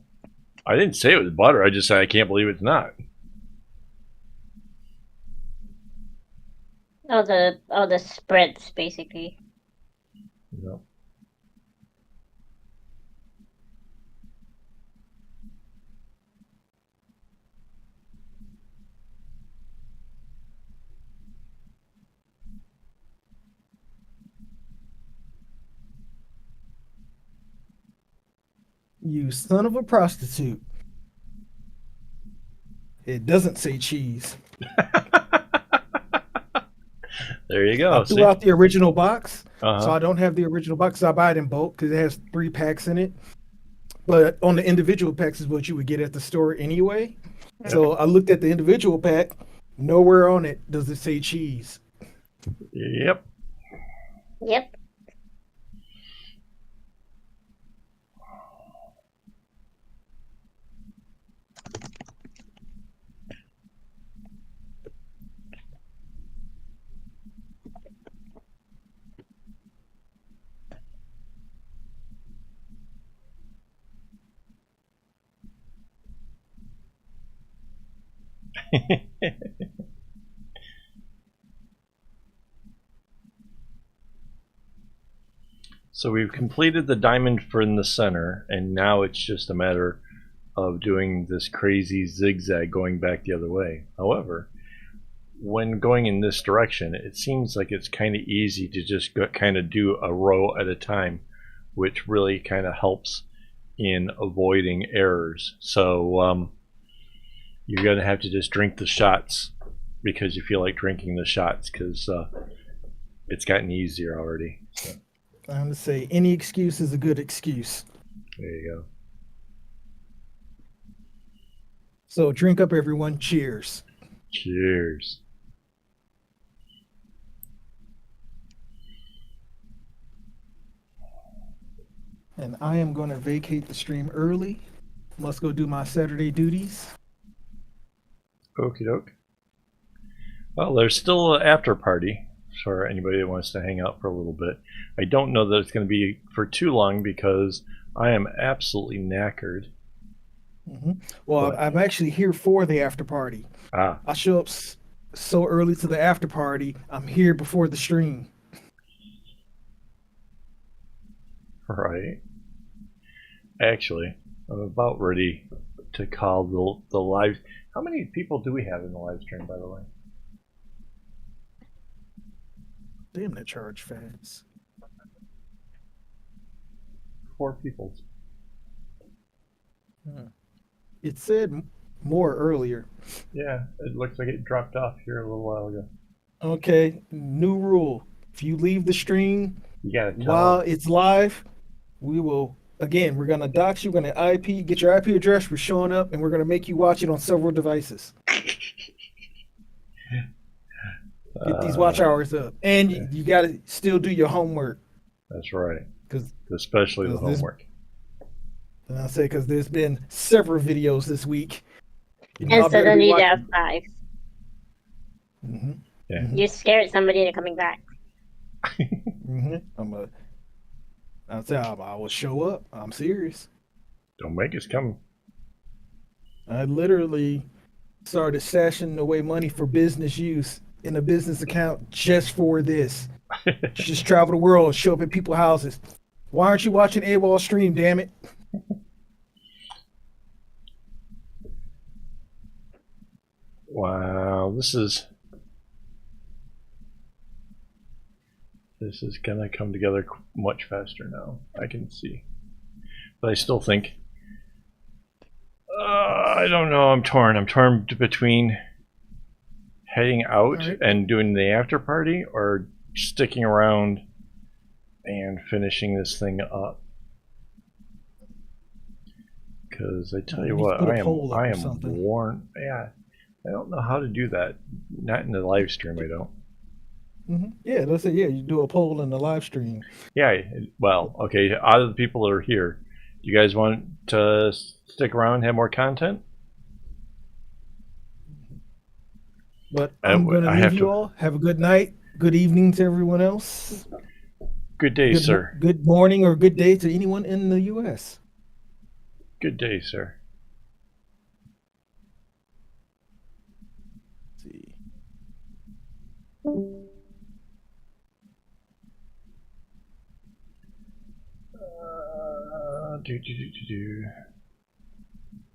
I didn't say it was butter. I just said I can't believe it's not. All the spreads basically. You know? You son of a prostitute. It doesn't say cheese. There you go. I threw out the original box, Uh-huh. so I don't have the original box. I buy it in bulk because it has 3 packs in it. But on the individual packs is what you would get at the store anyway. Yep. So I looked at the individual pack. Nowhere on it does it say cheese. Yep. Yep. So we've completed the diamond in the center, and now it's just a matter of doing this crazy zigzag going back the other way. However, when going in this direction, it seems like it's kind of easy to just kind of do a row at a time, which really kind of helps in avoiding errors. So you're going to have to just drink the shots because you feel like drinking the shots because it's gotten easier already. So. I'm going to say any excuse is a good excuse. There you go. So drink up, everyone. Cheers. Cheers. And I am going to vacate the stream early. Must go do my Saturday duties. Okie doke. Well, there's still an after party for anybody that wants to hang out for a little bit. I don't know that it's going to be for too long because I am absolutely knackered. Mm-hmm. Well, I'm actually here for the after party. I show up so early to the after party. I'm here before the stream. Right. Actually, I'm about ready to call the live. How many people do we have in the live stream, by the way? Damn, that charge fast. 4 people. It said more earlier. Yeah, it looks like it dropped off here a little while ago. Okay, new rule. If you leave the stream You gotta tell while them. it's live, we're going to dox you, we're going to IP, get your IP address, we're showing up, and we're going to make you watch it on several devices. Get these watch hours up. And you got to still do your homework. That's right. Cause Especially the homework. And I'll say, because there's been several videos this week. And suddenly there are 5. Mm-hmm. Yeah. You scared somebody into coming back. Mm-hmm. I'll say I will show up. I'm serious. Don't make us come. I literally started stashing away money for business use in a business account just for this. Just travel the world, show up at people's houses. Why aren't you watching AWOL stream, damn it? Wow, this is gonna come together much faster now. I can see, but I still think I don't know. I'm torn. I'm torn between heading out and doing the after party or sticking around and finishing this thing up. Because I tell you what, I am worn. Yeah, I don't know how to do that. Not in the live stream, I don't. Mm-hmm. Yeah, let's say you do a poll in the live stream. Yeah, well, okay. Out of the people that are here, do you guys want to stick around and have more content? But I'm going to leave you all. Have a good night. Good evening to everyone else. Good day, sir. Good morning or good day to anyone in the U.S. Good day, sir. Let's see.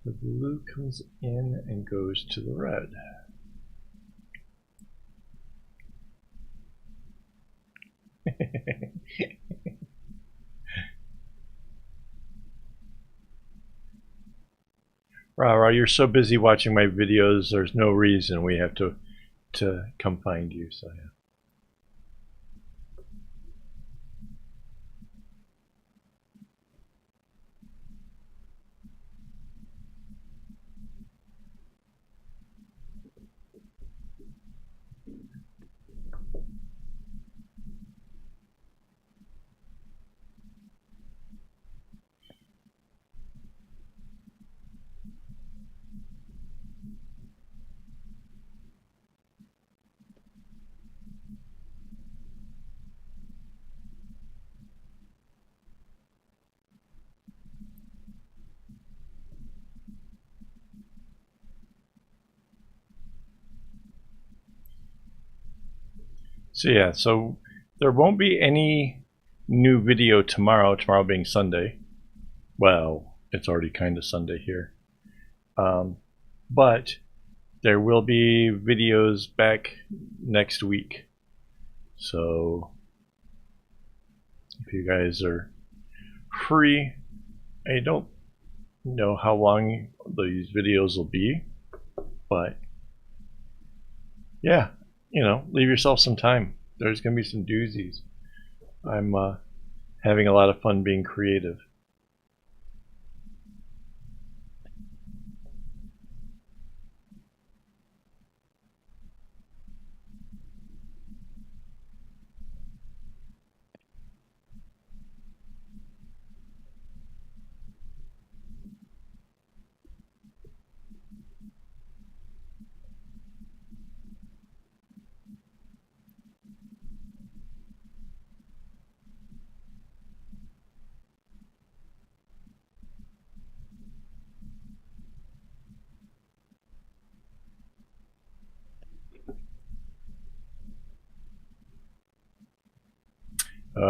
The blue comes in and goes to the red. Rah, you're so busy watching my videos, there's no reason we have to come find you, so yeah. So yeah, so there won't be any new video tomorrow being Sunday. Well, it's already kind of Sunday here. But there will be videos back next week. So if you guys are free, I don't know how long these videos will be, but yeah, leave yourself some time. There's going to be some doozies. I'm having a lot of fun being creative.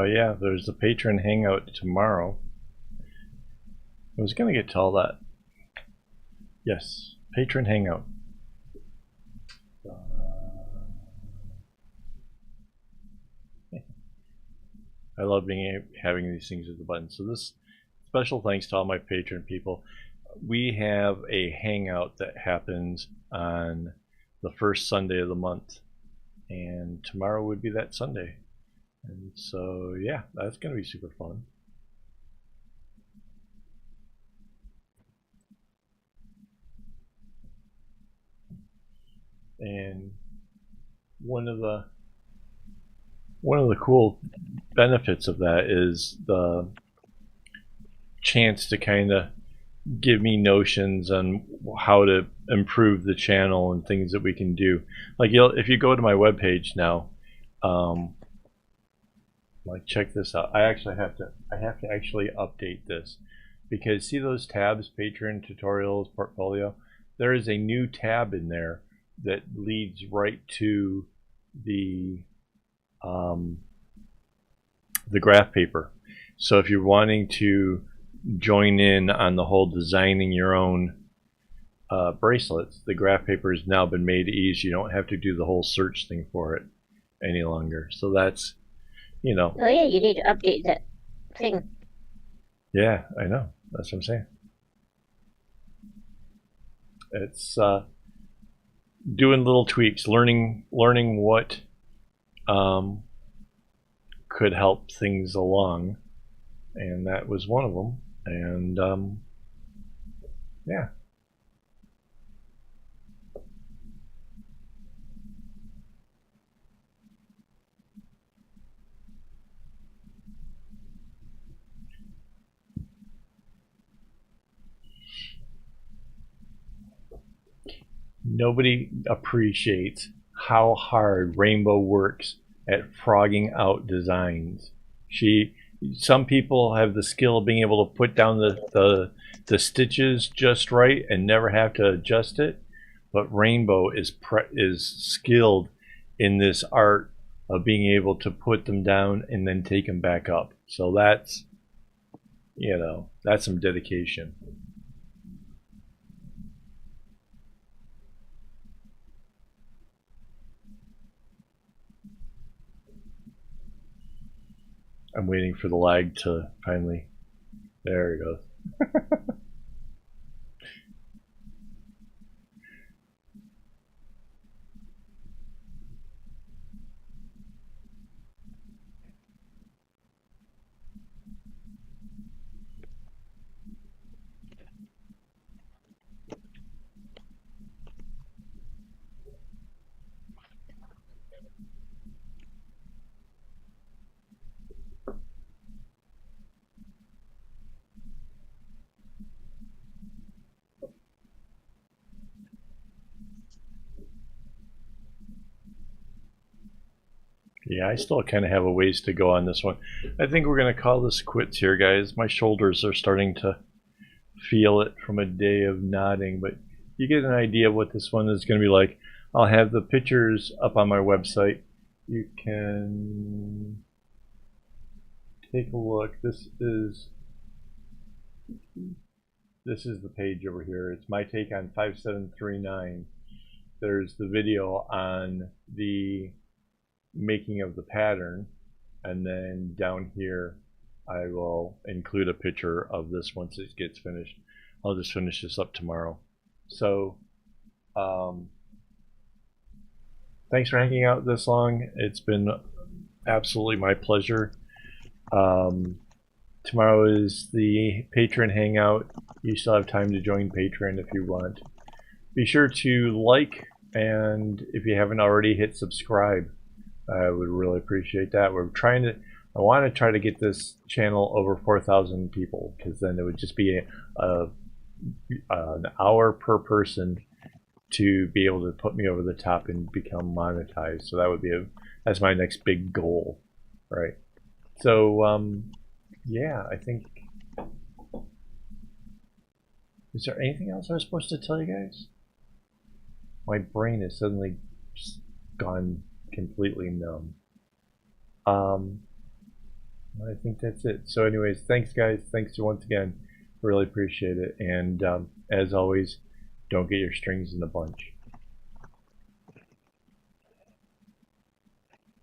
Yeah, there's a patron hangout tomorrow. I was gonna get to all that. Yes, patron hangout. I love having these things with the buttons. So this special thanks to all my patron people. We have a hangout that happens on the first Sunday of the month, and tomorrow would be that Sunday. And so yeah, that's gonna be super fun. And one of the cool benefits of that is the chance to kind of give me notions on how to improve the channel and things that we can do. Like if you go to my webpage now, like check this out. I have to actually update this, because see those tabs, patron, tutorials, portfolio. There is a new tab in there that leads right to the graph paper. So if you're wanting to join in on the whole designing your own bracelets, the graph paper has now been made easy. You don't have to do the whole search thing for it any longer. So that's, Oh yeah, you need to update that thing. Yeah, I know. That's what I'm saying. It's doing little tweaks, learning what could help things along, and that was one of them. And yeah. Nobody appreciates how hard Rainbow works at frogging out designs. Some people have the skill of being able to put down the stitches just right and never have to adjust it. But Rainbow is skilled in this art of being able to put them down and then take them back up. So that's, that's some dedication. I'm waiting for the lag to finally, there it goes. Yeah, I still kind of have a ways to go on this one. I think we're going to call this quits here, guys. My shoulders are starting to feel it from a day of nodding, but you get an idea of what this one is going to be like. I'll have the pictures up on my website. You can take a look. This is the page over here. It's my take on 5739. There's the video on the making of the pattern, and then down here I will include a picture of this once it gets finished. I'll just finish this up tomorrow. So thanks for hanging out this long. It's been absolutely my pleasure. Tomorrow is the Patreon hangout. You still have time to join Patreon if you want. Be sure to like, and if you haven't already, hit subscribe. I would really appreciate that. I want to try to get this channel over 4,000 people, because then it would just be an hour per person to be able to put me over the top and become monetized. So that would be that's my next big goal, right? So yeah, I think, is there anything else I was supposed to tell you guys? My brain is suddenly just gone completely numb. I think that's it. So anyways, thanks guys. Thanks once again. Really appreciate it. And as always, don't get your strings in a bunch.